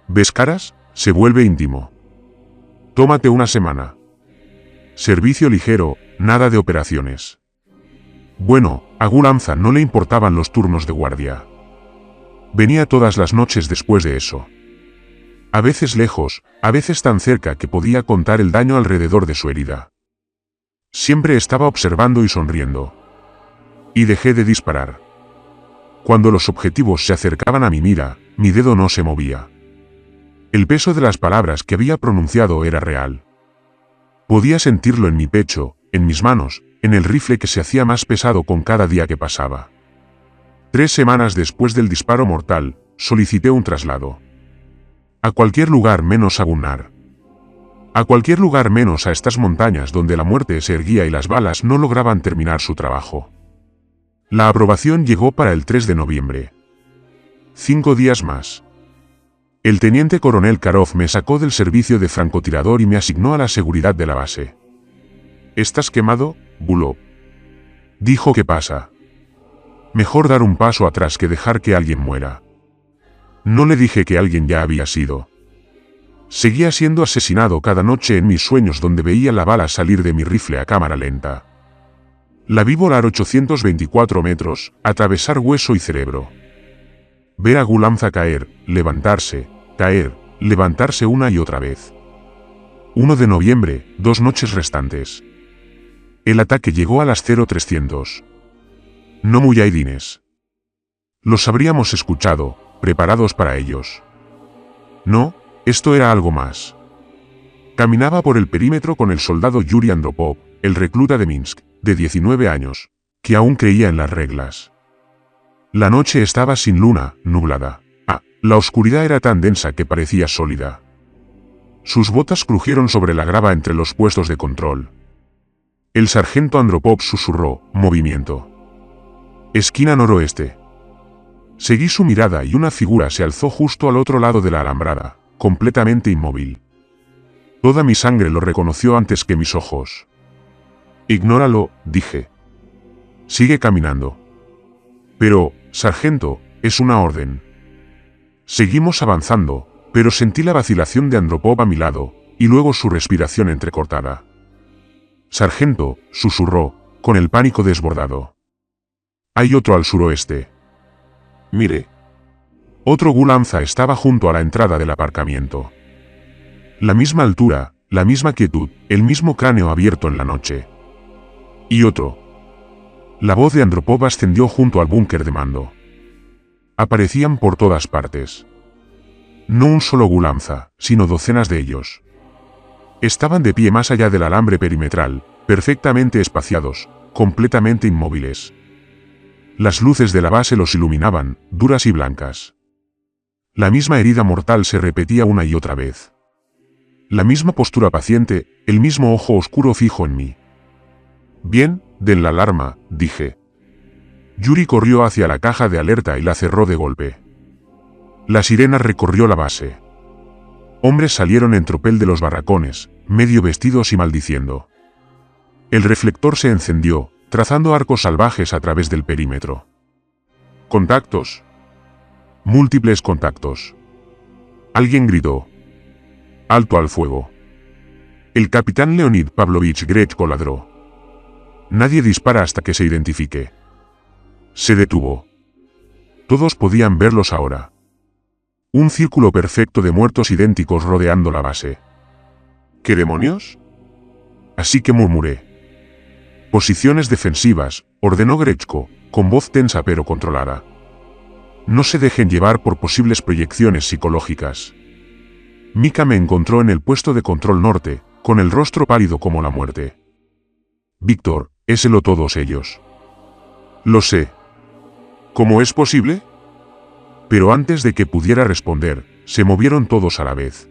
¿Ves caras? Se vuelve íntimo. Tómate una semana. Servicio ligero, nada de operaciones. Bueno, a Gulanza no le importaban los turnos de guardia. Venía todas las noches después de eso. A veces lejos, a veces tan cerca que podía contar el daño alrededor de su herida. Siempre estaba observando y sonriendo. Y dejé de disparar. Cuando los objetivos se acercaban a mi mira, mi dedo no se movía. El peso de las palabras que había pronunciado era real. Podía sentirlo en mi pecho, en mis manos, en el rifle que se hacía más pesado con cada día que pasaba. 3 semanas después del disparo mortal, solicité un traslado. A cualquier lugar menos a Gunnar. A cualquier lugar menos a estas montañas donde la muerte se erguía y las balas no lograban terminar su trabajo. La aprobación llegó para el 3 de noviembre. 5 días más. El teniente coronel Karov me sacó del servicio de francotirador y me asignó a la seguridad de la base. ¿Estás quemado, Bulov? Dijo. ¿Qué pasa? Mejor dar un paso atrás que dejar que alguien muera. No le dije que alguien ya había sido. Seguía siendo asesinado cada noche en mis sueños donde veía la bala salir de mi rifle a cámara lenta. La vi volar 824 metros, atravesar hueso y cerebro. Ver a Gulanza caer, levantarse, caer, levantarse una y otra vez. 1 de noviembre, 2 noches restantes. El ataque llegó a las 0300. No muyahidines. Los habríamos escuchado, preparados para ellos. No, esto era algo más. Caminaba por el perímetro con el soldado Yuri Andropov, el recluta de Minsk, de 19 años, que aún creía en las reglas. La noche estaba sin luna, nublada. La oscuridad era tan densa que parecía sólida. Sus botas crujieron sobre la grava entre los puestos de control. El sargento Andropov susurró, movimiento. Esquina noroeste. Seguí su mirada y una figura se alzó justo al otro lado de la alambrada, completamente inmóvil. Toda mi sangre lo reconoció antes que mis ojos. Ignóralo, dije. Sigue caminando. Pero, sargento, es una orden. Seguimos avanzando, pero sentí la vacilación de Andropov a mi lado, y luego su respiración entrecortada. Sargento, susurró, con el pánico desbordado. Hay otro al suroeste. Mire. Otro Gulanza estaba junto a la entrada del aparcamiento. La misma altura, la misma quietud, el mismo cráneo abierto en la noche. Y otro. La voz de Andropov ascendió junto al búnker de mando. Aparecían por todas partes. No un solo Gulanza, sino docenas de ellos. Estaban de pie más allá del alambre perimetral, perfectamente espaciados, completamente inmóviles. Las luces de la base los iluminaban, duras y blancas. La misma herida mortal se repetía una y otra vez. La misma postura paciente, el mismo ojo oscuro fijo en mí. Bien, den la alarma, dije. Yuri corrió hacia la caja de alerta y la cerró de golpe. La sirena recorrió la base. Hombres salieron en tropel de los barracones, medio vestidos y maldiciendo. El reflector se encendió, trazando arcos salvajes a través del perímetro. Contactos. Múltiples contactos. Alguien gritó. Alto al fuego. El capitán Leonid Pavlovich Grechko ladró. Nadie dispara hasta que se identifique. Se detuvo. Todos podían verlos ahora. Un círculo perfecto de muertos idénticos rodeando la base. ¿Qué demonios? Así que murmuré. Posiciones defensivas, ordenó Grechko, con voz tensa pero controlada. No se dejen llevar por posibles proyecciones psicológicas. Mika me encontró en el puesto de control norte, con el rostro pálido como la muerte. Víctor, éselo todos ellos. Lo sé. ¿Cómo es posible? Pero antes de que pudiera responder, se movieron todos a la vez.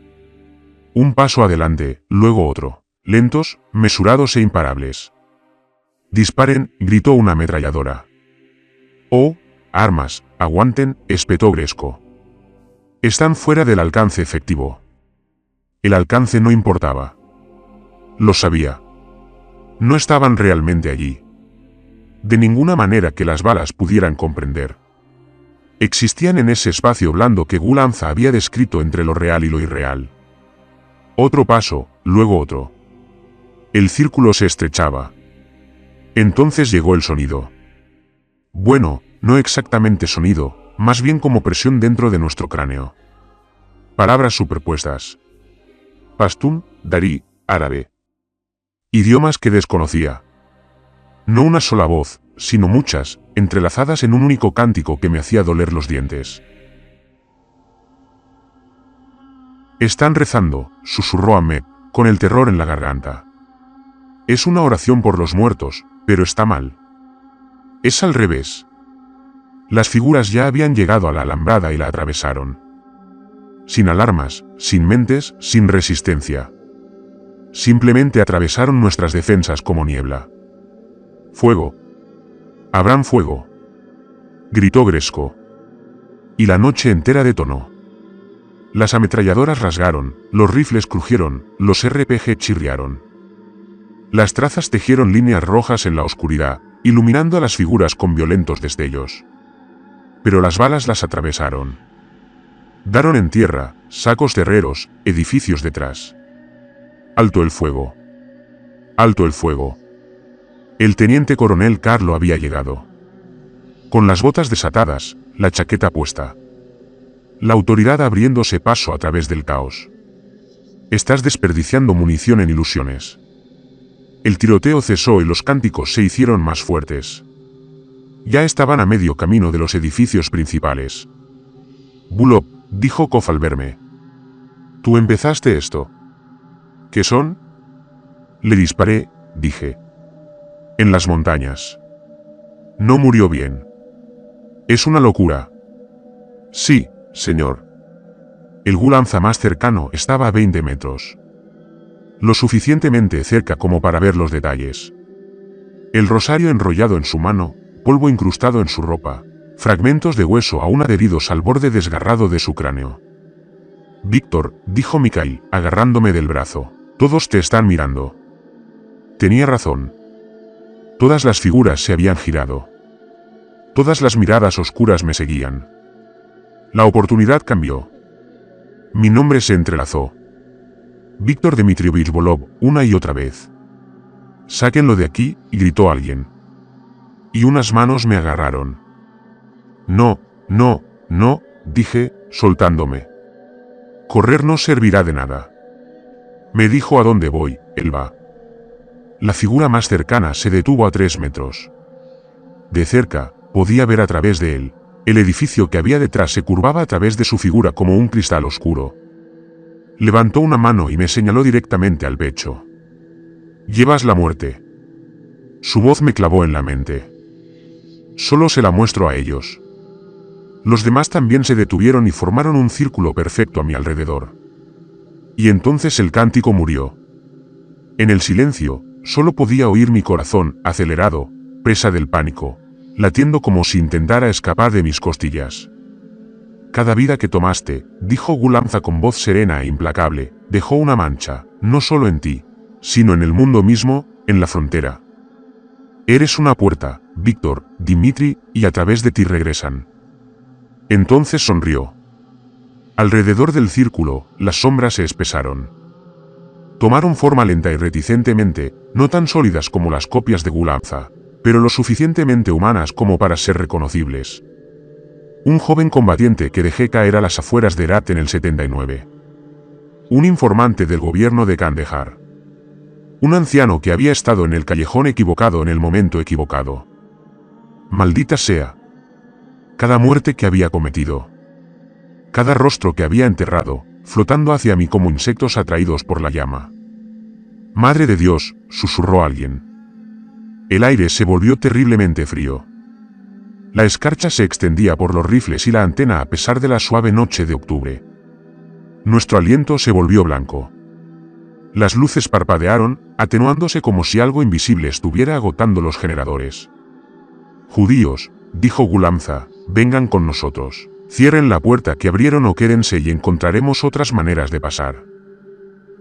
Un paso adelante, luego otro, lentos, mesurados e imparables. Disparen, gritó una ametralladora. Oh, armas, aguanten, espetó Grechko. Están fuera del alcance efectivo. El alcance no importaba. Lo sabía. No estaban realmente allí. De ninguna manera que las balas pudieran comprender. Existían en ese espacio blando que Gulanza había descrito entre lo real y lo irreal. Otro paso, luego otro. El círculo se estrechaba. Entonces llegó el sonido. Bueno, no exactamente sonido, más bien como presión dentro de nuestro cráneo. Palabras superpuestas. Pastún, darí, árabe. Idiomas que desconocía. No una sola voz, sino muchas, entrelazadas en un único cántico que me hacía doler los dientes. Están rezando, susurró Ahmed, con el terror en la garganta. Es una oración por los muertos, pero está mal. Es al revés. Las figuras ya habían llegado a la alambrada y la atravesaron. Sin alarmas, sin mentes, sin resistencia. Simplemente atravesaron nuestras defensas como niebla. Fuego. Habrán fuego. Gritó Grechko. Y la noche entera detonó. Las ametralladoras rasgaron, los rifles crujieron, los RPG chirriaron. Las trazas tejieron líneas rojas en la oscuridad, iluminando a las figuras con violentos destellos. Pero las balas las atravesaron. Daron en tierra, sacos terreros, edificios detrás. Alto el fuego. Alto el fuego. El teniente coronel Carlo había llegado. Con las botas desatadas, la chaqueta puesta. La autoridad abriéndose paso a través del caos. Estás desperdiciando munición en ilusiones. El tiroteo cesó y los cánticos se hicieron más fuertes. Ya estaban a medio camino de los edificios principales. Bulov, dijo Kof al verme. Tú empezaste esto. ¿Qué son? Le disparé, dije. En las montañas. No murió bien. Es una locura. Sí, señor. El Gulanza más cercano estaba a 20 metros. Lo suficientemente cerca como para ver los detalles. El rosario enrollado en su mano, polvo incrustado en su ropa, fragmentos de hueso aún adheridos al borde desgarrado de su cráneo. Víctor, dijo Mikhail, agarrándome del brazo, todos te están mirando. Tenía razón. Todas las figuras se habían girado. Todas las miradas oscuras me seguían. La oportunidad cambió. Mi nombre se entrelazó. Víctor Dmitrievich Volov, una y otra vez. Sáquenlo de aquí, gritó alguien. Y unas manos me agarraron. No, no, no, dije, soltándome. Correr no servirá de nada. Me dijo a dónde voy, Elba. La figura más cercana se detuvo a 3 metros. De cerca, podía ver a través de él. El edificio que había detrás se curvaba a través de su figura como un cristal oscuro. Levantó una mano y me señaló directamente al pecho. Llevas la muerte. Su voz me clavó en la mente. Solo se la muestro a ellos. Los demás también se detuvieron y formaron un círculo perfecto a mi alrededor. Y entonces el cántico murió. En el silencio, solo podía oír mi corazón, acelerado, presa del pánico, latiendo como si intentara escapar de mis costillas. Cada vida que tomaste, dijo Gulamza con voz serena e implacable, dejó una mancha, no solo en ti, sino en el mundo mismo, en la frontera. Eres una puerta, Víctor, Dimitri, y a través de ti regresan. Entonces sonrió. Alrededor del círculo, las sombras se espesaron. Tomaron forma lenta y reticentemente, no tan sólidas como las copias de Gulamza, pero lo suficientemente humanas como para ser reconocibles. Un joven combatiente que dejé caer a las afueras de Herat en el 79. Un informante del gobierno de Kandahar. Un anciano que había estado en el callejón equivocado en el momento equivocado. Maldita sea. Cada muerte que había cometido. Cada rostro que había enterrado, flotando hacia mí como insectos atraídos por la llama. Madre de Dios, susurró alguien. El aire se volvió terriblemente frío. La escarcha se extendía por los rifles y la antena a pesar de la suave noche de octubre. Nuestro aliento se volvió blanco. Las luces parpadearon, atenuándose como si algo invisible estuviera agotando los generadores. Judíos, dijo Gulamza, vengan con nosotros. Cierren la puerta que abrieron o quédense y encontraremos otras maneras de pasar.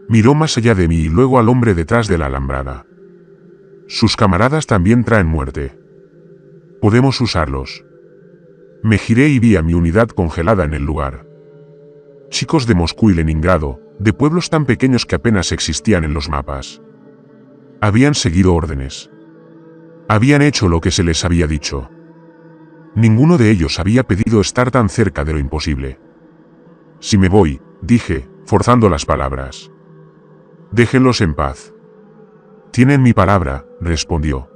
Miró más allá de mí y luego al hombre detrás de la alambrada. Sus camaradas también traen muerte. Podemos usarlos. Me giré y vi a mi unidad congelada en el lugar. Chicos de Moscú y Leningrado, de pueblos tan pequeños que apenas existían en los mapas. Habían seguido órdenes. Habían hecho lo que se les había dicho. Ninguno de ellos había pedido estar tan cerca de lo imposible. Si me voy, dije, forzando las palabras. Déjenlos en paz. Tienen mi palabra, respondió.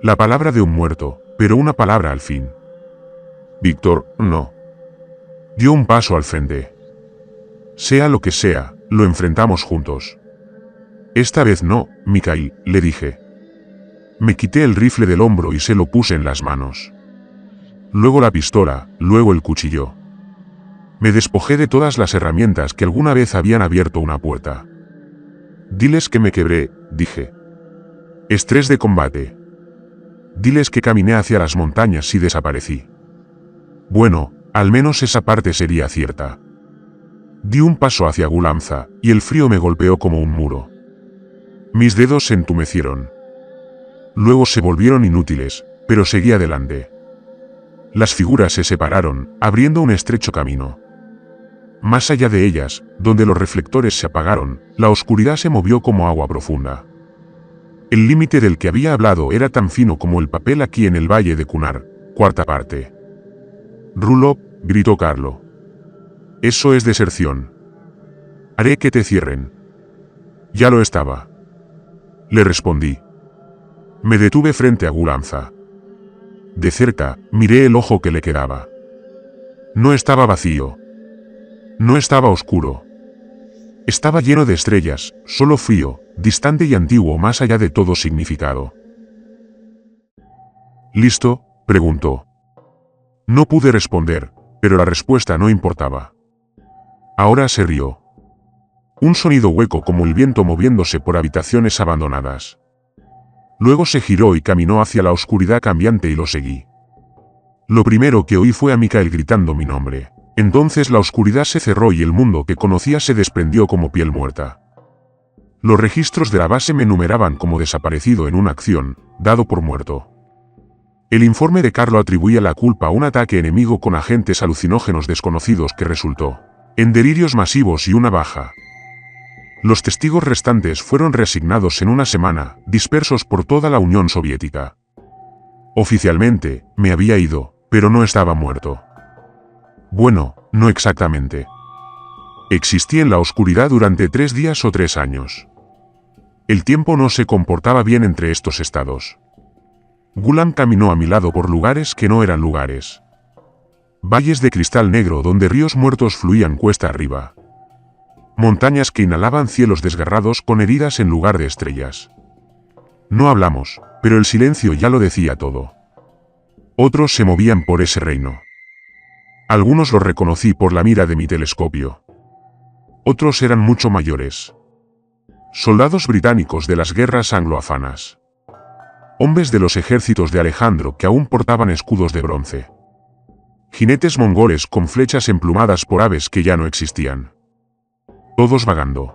La palabra de un muerto, pero una palabra al fin. Víctor, no. Dio un paso al frente. Sea lo que sea, lo enfrentamos juntos. Esta vez no, Mikhail, le dije. Me quité el rifle del hombro y se lo puse en las manos. Luego la pistola, luego el cuchillo. Me despojé de todas las herramientas que alguna vez habían abierto una puerta. Diles que me quebré, dije. Estrés de combate. Diles que caminé hacia las montañas y desaparecí. Bueno, al menos esa parte sería cierta. Di un paso hacia Gulamza, y el frío me golpeó como un muro. Mis dedos se entumecieron. Luego se volvieron inútiles, pero seguí adelante. Las figuras se separaron, abriendo un estrecho camino. Más allá de ellas, donde los reflectores se apagaron, la oscuridad se movió como agua profunda. El límite del que había hablado era tan fino como el papel aquí en el valle de Kunar, cuarta parte. Rulov, gritó Carlo. Eso es deserción. Haré que te cierren. Ya lo estaba. Le respondí. Me detuve frente a Gulamza. De cerca, miré el ojo que le quedaba. No estaba vacío. No estaba oscuro. Estaba lleno de estrellas, solo frío, distante y antiguo más allá de todo significado. ¿Listo?, preguntó. No pude responder, pero la respuesta no importaba. Ahora se rió. Un sonido hueco como el viento moviéndose por habitaciones abandonadas. Luego se giró y caminó hacia la oscuridad cambiante y lo seguí. Lo primero que oí fue a Mikhail gritando mi nombre. Entonces la oscuridad se cerró y el mundo que conocía se desprendió como piel muerta. Los registros de la base me numeraban como desaparecido en una acción, dado por muerto. El informe de Carlo atribuía la culpa a un ataque enemigo con agentes alucinógenos desconocidos que resultó en delirios masivos y una baja. Los testigos restantes fueron reasignados en una semana, dispersos por toda la Unión Soviética. Oficialmente, me había ido, pero no estaba muerto. Bueno, no exactamente. Existí en la oscuridad durante 3 días o 3 años. El tiempo no se comportaba bien entre estos estados. Gulam caminó a mi lado por lugares que no eran lugares. Valles de cristal negro donde ríos muertos fluían cuesta arriba. Montañas que inhalaban cielos desgarrados con heridas en lugar de estrellas. No hablamos, pero el silencio ya lo decía todo. Otros se movían por ese reino. Algunos los reconocí por la mira de mi telescopio. Otros eran mucho mayores. Soldados británicos de las guerras angloafanas. Hombres de los ejércitos de Alejandro que aún portaban escudos de bronce. Jinetes mongoles con flechas emplumadas por aves que ya no existían. Todos vagando.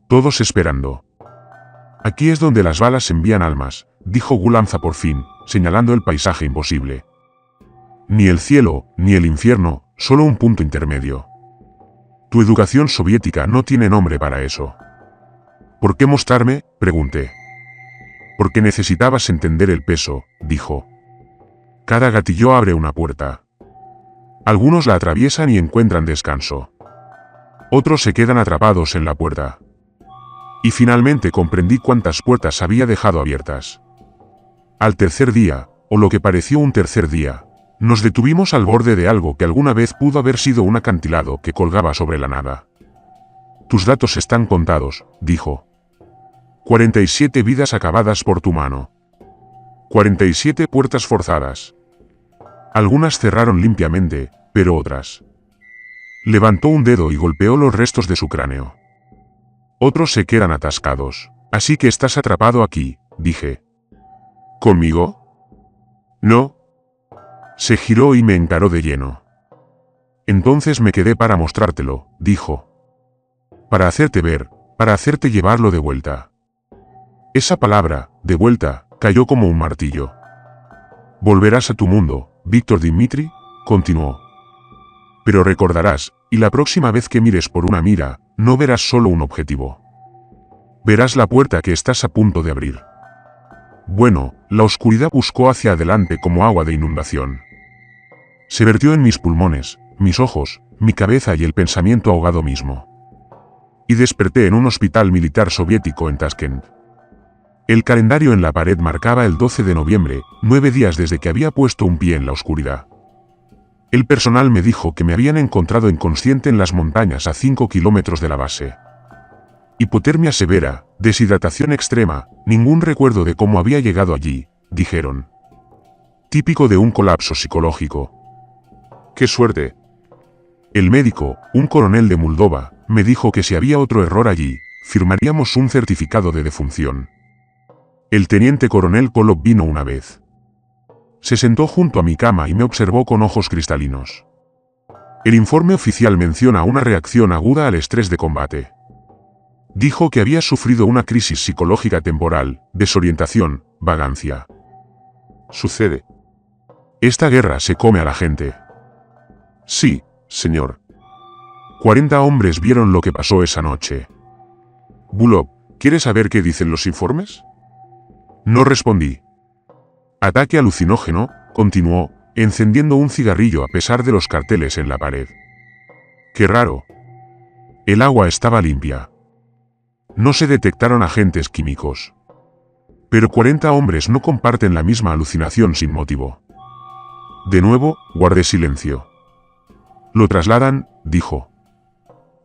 Todos esperando. Aquí es donde las balas envían almas, dijo Gulanza por fin, señalando el paisaje imposible. Ni el cielo, ni el infierno, solo un punto intermedio. Tu educación soviética no tiene nombre para eso. ¿Por qué mostrarme?, pregunté. Porque necesitabas entender el peso, dijo. Cada gatillo abre una puerta. Algunos la atraviesan y encuentran descanso. Otros se quedan atrapados en la puerta. Y finalmente comprendí cuántas puertas había dejado abiertas. Al tercer día, o lo que pareció un tercer día, nos detuvimos al borde de algo que alguna vez pudo haber sido un acantilado que colgaba sobre la nada. Tus datos están contados, dijo. 47 vidas acabadas por tu mano. 47 puertas forzadas. Algunas cerraron limpiamente, pero otras. Levantó un dedo y golpeó los restos de su cráneo. Otros se quedan atascados. Así que estás atrapado aquí, dije. ¿Conmigo? No. Se giró y me encaró de lleno. Entonces me quedé para mostrártelo, dijo. Para hacerte ver, para hacerte llevarlo de vuelta. Esa palabra, de vuelta, cayó como un martillo. Volverás a tu mundo, Víctor Dimitri, continuó. Pero recordarás, y la próxima vez que mires por una mira, no verás solo un objetivo. Verás la puerta que estás a punto de abrir. Bueno, la oscuridad buscó hacia adelante como agua de inundación. Se vertió en mis pulmones, mis ojos, mi cabeza y el pensamiento ahogado mismo. Y desperté en un hospital militar soviético en Tashkent. El calendario en la pared marcaba el 12 de noviembre, 9 días desde que había puesto un pie en la oscuridad. El personal me dijo que me habían encontrado inconsciente en las montañas a 5 kilómetros de la base. Hipotermia severa, deshidratación extrema, ningún recuerdo de cómo había llegado allí, dijeron. Típico de un colapso psicológico. ¡Qué suerte! El médico, un coronel de Moldova, me dijo que si había otro error allí, firmaríamos un certificado de defunción. El teniente coronel Kolov vino una vez. Se sentó junto a mi cama y me observó con ojos cristalinos. El informe oficial menciona una reacción aguda al estrés de combate. Dijo que había sufrido una crisis psicológica temporal, desorientación, vagancia. Sucede. Esta guerra se come a la gente. Sí, señor. 40 hombres vieron lo que pasó esa noche. Bulov, ¿quieres saber qué dicen los informes? No respondí. Ataque alucinógeno, continuó, encendiendo un cigarrillo a pesar de los carteles en la pared. Qué raro. El agua estaba limpia. No se detectaron agentes químicos. Pero 40 hombres no comparten la misma alucinación sin motivo. De nuevo, guardé silencio. Lo trasladan, dijo.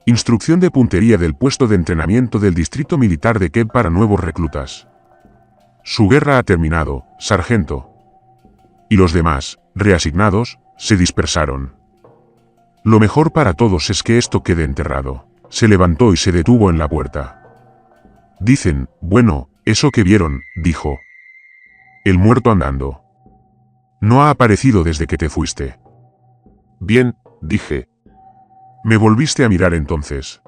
Instrucción de puntería del puesto de entrenamiento del distrito militar de Kiev para nuevos reclutas. Su guerra ha terminado, sargento. Y los demás, reasignados, se dispersaron. Lo mejor para todos es que esto quede enterrado. Se levantó y se detuvo en la puerta. Dicen, bueno, eso que vieron, dijo. El muerto andando. No ha aparecido desde que te fuiste. Bien, dije. Me volviste a mirar entonces.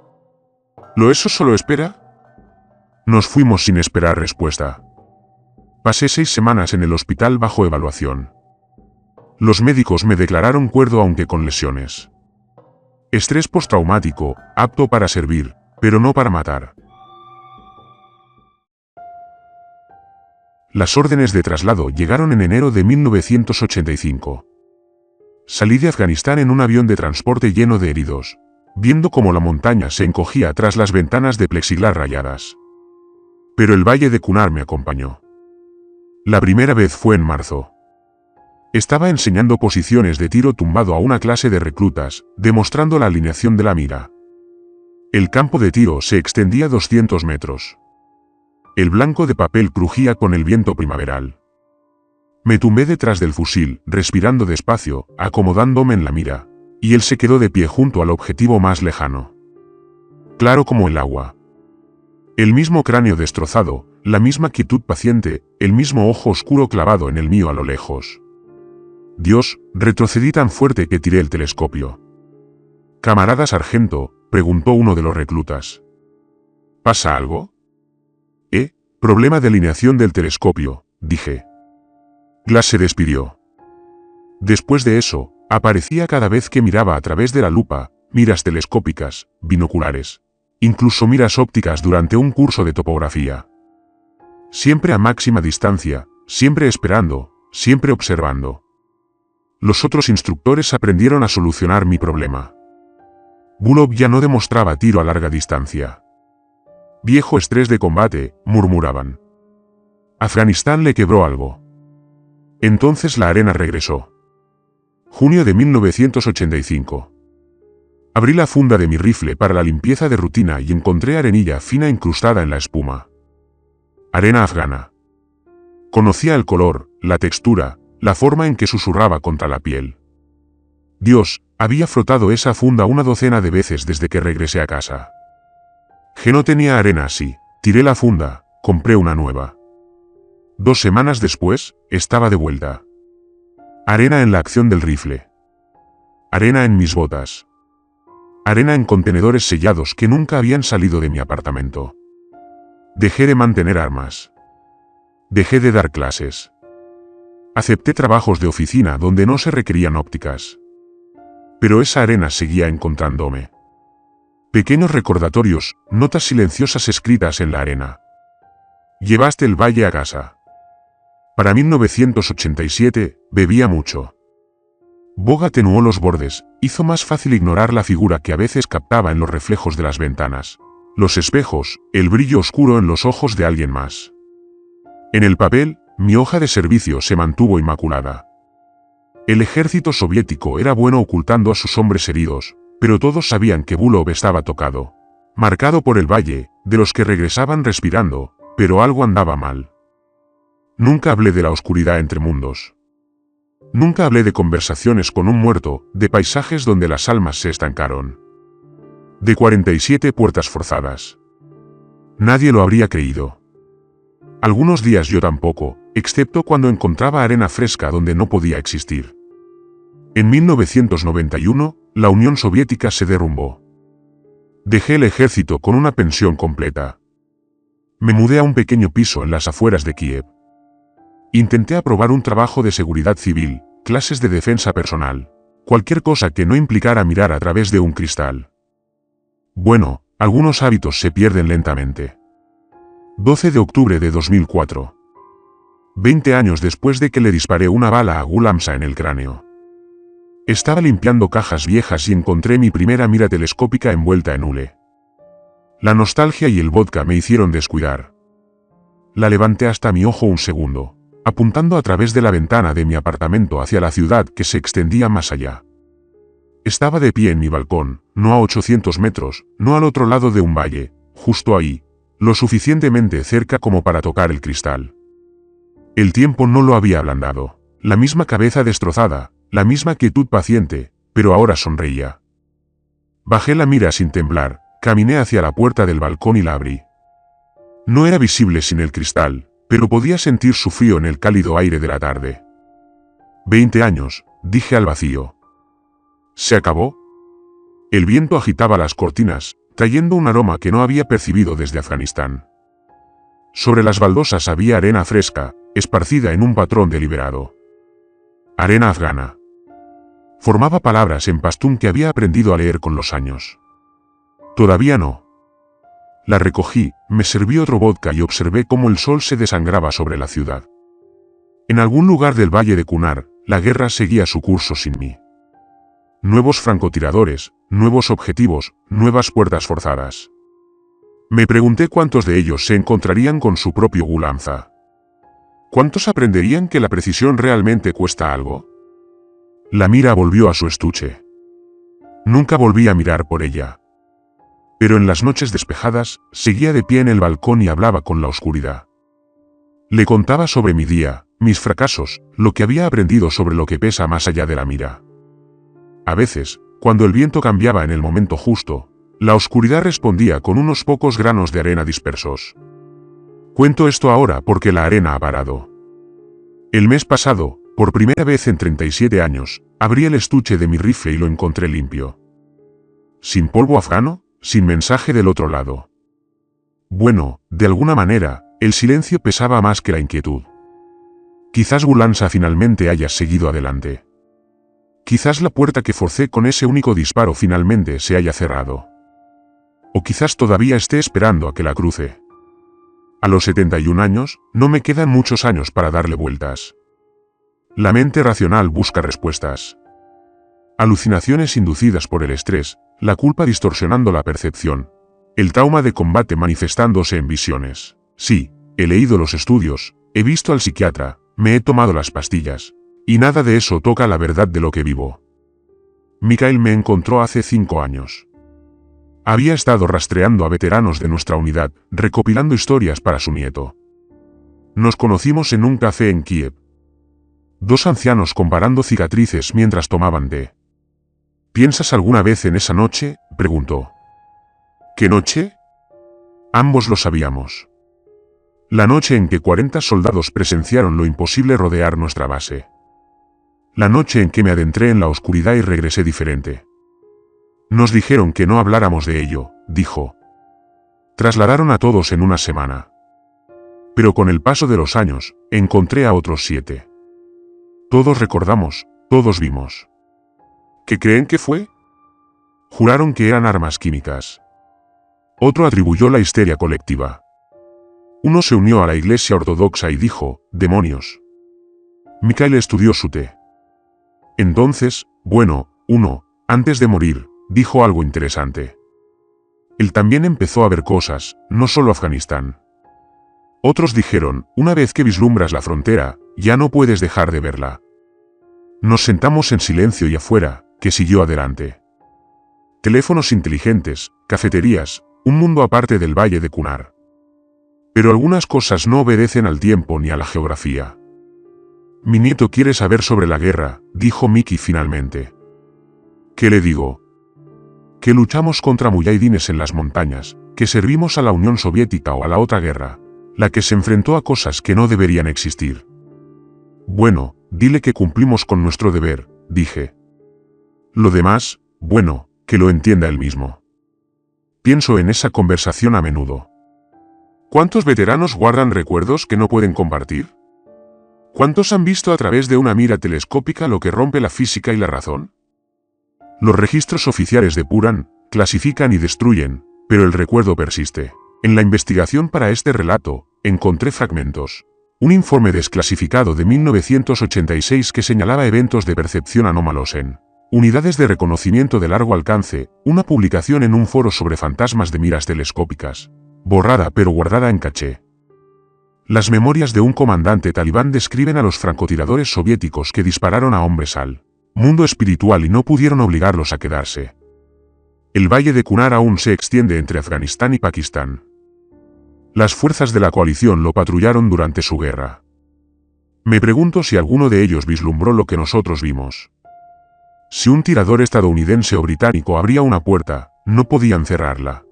¿Lo eso solo espera? Nos fuimos sin esperar respuesta. Pasé 6 semanas en el hospital bajo evaluación. Los médicos me declararon cuerdo aunque con lesiones. Estrés postraumático, apto para servir, pero no para matar. Las órdenes de traslado llegaron en enero de 1985. Salí de Afganistán en un avión de transporte lleno de heridos, viendo cómo la montaña se encogía tras las ventanas de plexiglas rayadas. Pero el valle de Kunar me acompañó. La primera vez fue en marzo. Estaba enseñando posiciones de tiro tumbado a una clase de reclutas, demostrando la alineación de la mira. El campo de tiro se extendía 200 metros. El blanco de papel crujía con el viento primaveral. Me tumbé detrás del fusil, respirando despacio, acomodándome en la mira, y él se quedó de pie junto al objetivo más lejano. Claro como el agua. El mismo cráneo destrozado, la misma quietud paciente, el mismo ojo oscuro clavado en el mío a lo lejos. Dios, retrocedí tan fuerte que tiré el telescopio. «Camarada sargento», preguntó uno de los reclutas. «¿Pasa algo?» «Problema de alineación del telescopio», dije. Glass se despidió. Después de eso, aparecía cada vez que miraba a través de la lupa, miras telescópicas, binoculares, incluso miras ópticas durante un curso de topografía. Siempre a máxima distancia, siempre esperando, siempre observando. Los otros instructores aprendieron a solucionar mi problema. Bulov ya no demostraba tiro a larga distancia. Viejo estrés de combate, murmuraban. Afganistán le quebró algo. Entonces la arena regresó. Junio de 1985. Abrí la funda de mi rifle para la limpieza de rutina y encontré arenilla fina incrustada en la espuma. Arena afgana. Conocía el color, la textura, la forma en que susurraba contra la piel. Dios, había frotado esa funda una docena de veces desde que regresé a casa. Que no tenía arena así, tiré la funda, compré una nueva. 2 semanas después, estaba de vuelta. Arena en la acción del rifle. Arena en mis botas. Arena en contenedores sellados que nunca habían salido de mi apartamento. Dejé de mantener armas. Dejé de dar clases. Acepté trabajos de oficina donde no se requerían ópticas. Pero esa arena seguía encontrándome. Pequeños recordatorios, notas silenciosas escritas en la arena. Llevaste el valle a casa. Para 1987, bebía mucho. Boga atenuó los bordes, hizo más fácil ignorar la figura que a veces captaba en los reflejos de las ventanas, los espejos, el brillo oscuro en los ojos de alguien más. En el papel, mi hoja de servicio se mantuvo inmaculada. El ejército soviético era bueno ocultando a sus hombres heridos, pero todos sabían que Bulov estaba tocado, marcado por el valle, de los que regresaban respirando, pero algo andaba mal. Nunca hablé de la oscuridad entre mundos. Nunca hablé de conversaciones con un muerto, de paisajes donde las almas se estancaron. De 47 puertas forzadas. Nadie lo habría creído. Algunos días yo tampoco, excepto cuando encontraba arena fresca donde no podía existir. En 1991, la Unión Soviética se derrumbó. Dejé el ejército con una pensión completa. Me mudé a un pequeño piso en las afueras de Kiev. Intenté aprobar un trabajo de seguridad civil, clases de defensa personal, cualquier cosa que no implicara mirar a través de un cristal. Bueno, algunos hábitos se pierden lentamente. 12 de octubre de 2004. 20 años después de que le disparé una bala a Gulamsa en el cráneo. Estaba limpiando cajas viejas y encontré mi primera mira telescópica envuelta en hule. La nostalgia y el vodka me hicieron descuidar. La levanté hasta mi ojo un segundo, apuntando a través de la ventana de mi apartamento hacia la ciudad que se extendía más allá. Estaba de pie en mi balcón, no a 800 metros, no al otro lado de un valle, justo ahí, lo suficientemente cerca como para tocar el cristal. El tiempo no lo había ablandado, la misma cabeza destrozada, la misma quietud paciente, pero ahora sonreía. Bajé la mira sin temblar, caminé hacia la puerta del balcón y la abrí. No era visible sin el cristal, pero podía sentir su frío en el cálido aire de la tarde. 20 años, dije al vacío. ¿Se acabó? El viento agitaba las cortinas, trayendo un aroma que no había percibido desde Afganistán. Sobre las baldosas había arena fresca, esparcida en un patrón deliberado. Arena afgana. Formaba palabras en pastún que había aprendido a leer con los años. Todavía no. La recogí, me serví otro vodka y observé cómo el sol se desangraba sobre la ciudad. En algún lugar del valle de Kunar, la guerra seguía su curso sin mí. Nuevos francotiradores, nuevos objetivos, nuevas puertas forzadas. Me pregunté cuántos de ellos se encontrarían con su propio Gulamza. ¿Cuántos aprenderían que la precisión realmente cuesta algo? La mira volvió a su estuche. Nunca volví a mirar por ella. Pero en las noches despejadas, seguía de pie en el balcón y hablaba con la oscuridad. Le contaba sobre mi día, mis fracasos, lo que había aprendido sobre lo que pesa más allá de la mira. A veces, cuando el viento cambiaba en el momento justo, la oscuridad respondía con unos pocos granos de arena dispersos. Cuento esto ahora porque la arena ha parado. El mes pasado, por primera vez en 37 años, abrí el estuche de mi rifle y lo encontré limpio. Sin polvo afgano, sin mensaje del otro lado. Bueno, de alguna manera, el silencio pesaba más que la inquietud. Quizás Bulanza finalmente haya seguido adelante. Quizás la puerta que forcé con ese único disparo finalmente se haya cerrado. O quizás todavía esté esperando a que la cruce. A los 71 años, no me quedan muchos años para darle vueltas. La mente racional busca respuestas. Alucinaciones inducidas por el estrés, la culpa distorsionando la percepción, el trauma de combate manifestándose en visiones. Sí, he leído los estudios, he visto al psiquiatra, me he tomado las pastillas, y nada de eso toca la verdad de lo que vivo. Mikhail me encontró hace 5 años. Había estado rastreando a veteranos de nuestra unidad, recopilando historias para su nieto. Nos conocimos en un café en Kiev. 2 ancianos comparando cicatrices mientras tomaban té. ¿Piensas alguna vez en esa noche?, preguntó. ¿Qué noche? Ambos lo sabíamos. La noche en que 40 soldados presenciaron lo imposible rodear nuestra base. La noche en que me adentré en la oscuridad y regresé diferente. Nos dijeron que no habláramos de ello, dijo. Trasladaron a todos en una semana. Pero con el paso de los años, encontré a otros 7. Todos recordamos, todos vimos. ¿Qué creen que fue? Juraron que eran armas químicas. Otro atribuyó la histeria colectiva. Uno se unió a la Iglesia Ortodoxa y dijo, demonios. Mikhail estudió su té. Entonces, bueno, uno, antes de morir, dijo algo interesante. Él también empezó a ver cosas, no solo Afganistán. Otros dijeron, una vez que vislumbras la frontera, ya no puedes dejar de verla. Nos sentamos en silencio y afuera, que siguió adelante. Teléfonos inteligentes, cafeterías, un mundo aparte del valle de Kunar. Pero algunas cosas no obedecen al tiempo ni a la geografía. Mi nieto quiere saber sobre la guerra, dijo Miki finalmente. ¿Qué le digo? Que luchamos contra muyahidines en las montañas, que servimos a la Unión Soviética o a la otra guerra, la que se enfrentó a cosas que no deberían existir. Bueno, dile que cumplimos con nuestro deber, dije. Lo demás, bueno, que lo entienda él mismo. Pienso en esa conversación a menudo. ¿Cuántos veteranos guardan recuerdos que no pueden compartir? ¿Cuántos han visto a través de una mira telescópica lo que rompe la física y la razón? Los registros oficiales depuran, clasifican y destruyen, pero el recuerdo persiste. En la investigación para este relato, encontré fragmentos. Un informe desclasificado de 1986 que señalaba eventos de percepción anómalos en unidades de reconocimiento de largo alcance, una publicación en un foro sobre fantasmas de miras telescópicas, borrada pero guardada en caché. Las memorias de un comandante talibán describen a los francotiradores soviéticos que dispararon a hombres al mundo espiritual y no pudieron obligarlos a quedarse. El valle de Kunar aún se extiende entre Afganistán y Pakistán. Las fuerzas de la coalición lo patrullaron durante su guerra. Me pregunto si alguno de ellos vislumbró lo que nosotros vimos. Si un tirador estadounidense o británico abría una puerta, no podían cerrarla.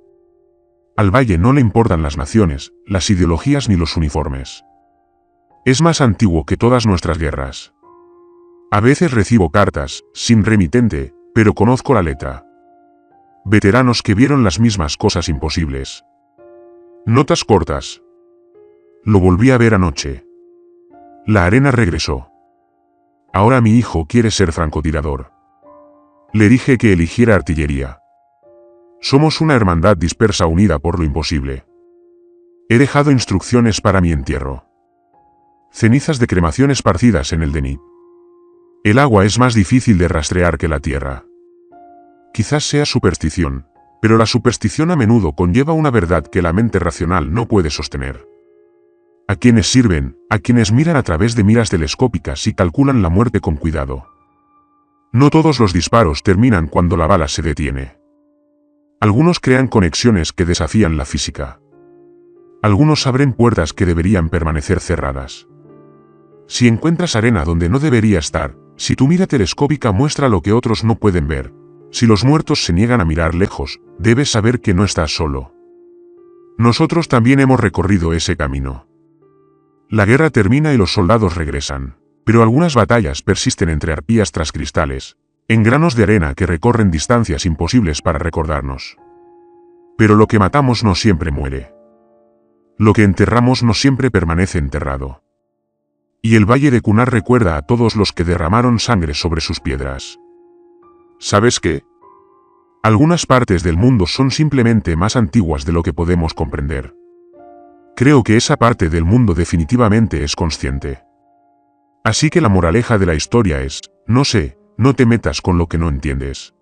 Al valle no le importan las naciones, las ideologías ni los uniformes. Es más antiguo que todas nuestras guerras. A veces recibo cartas, sin remitente, pero conozco la letra. Veteranos que vieron las mismas cosas imposibles. Notas cortas. Lo volví a ver anoche. La arena regresó. Ahora mi hijo quiere ser francotirador. Le dije que eligiera artillería. Somos una hermandad dispersa unida por lo imposible. He dejado instrucciones para mi entierro. Cenizas de cremación esparcidas en el Denip. El agua es más difícil de rastrear que la tierra. Quizás sea superstición, pero la superstición a menudo conlleva una verdad que la mente racional no puede sostener. A quienes sirven, a quienes miran a través de miras telescópicas y calculan la muerte con cuidado. No todos los disparos terminan cuando la bala se detiene. Algunos crean conexiones que desafían la física. Algunos abren puertas que deberían permanecer cerradas. Si encuentras arena donde no debería estar, si tu mira telescópica muestra lo que otros no pueden ver, si los muertos se niegan a mirar lejos, debes saber que no estás solo. Nosotros también hemos recorrido ese camino. La guerra termina y los soldados regresan, pero algunas batallas persisten entre arpías tras cristales, en granos de arena que recorren distancias imposibles para recordarnos. Pero lo que matamos no siempre muere. Lo que enterramos no siempre permanece enterrado. Y el valle de Kunar recuerda a todos los que derramaron sangre sobre sus piedras. ¿Sabes qué? Algunas partes del mundo son simplemente más antiguas de lo que podemos comprender. Creo que esa parte del mundo definitivamente es consciente. Así que la moraleja de la historia es, no sé, no te metas con lo que no entiendes.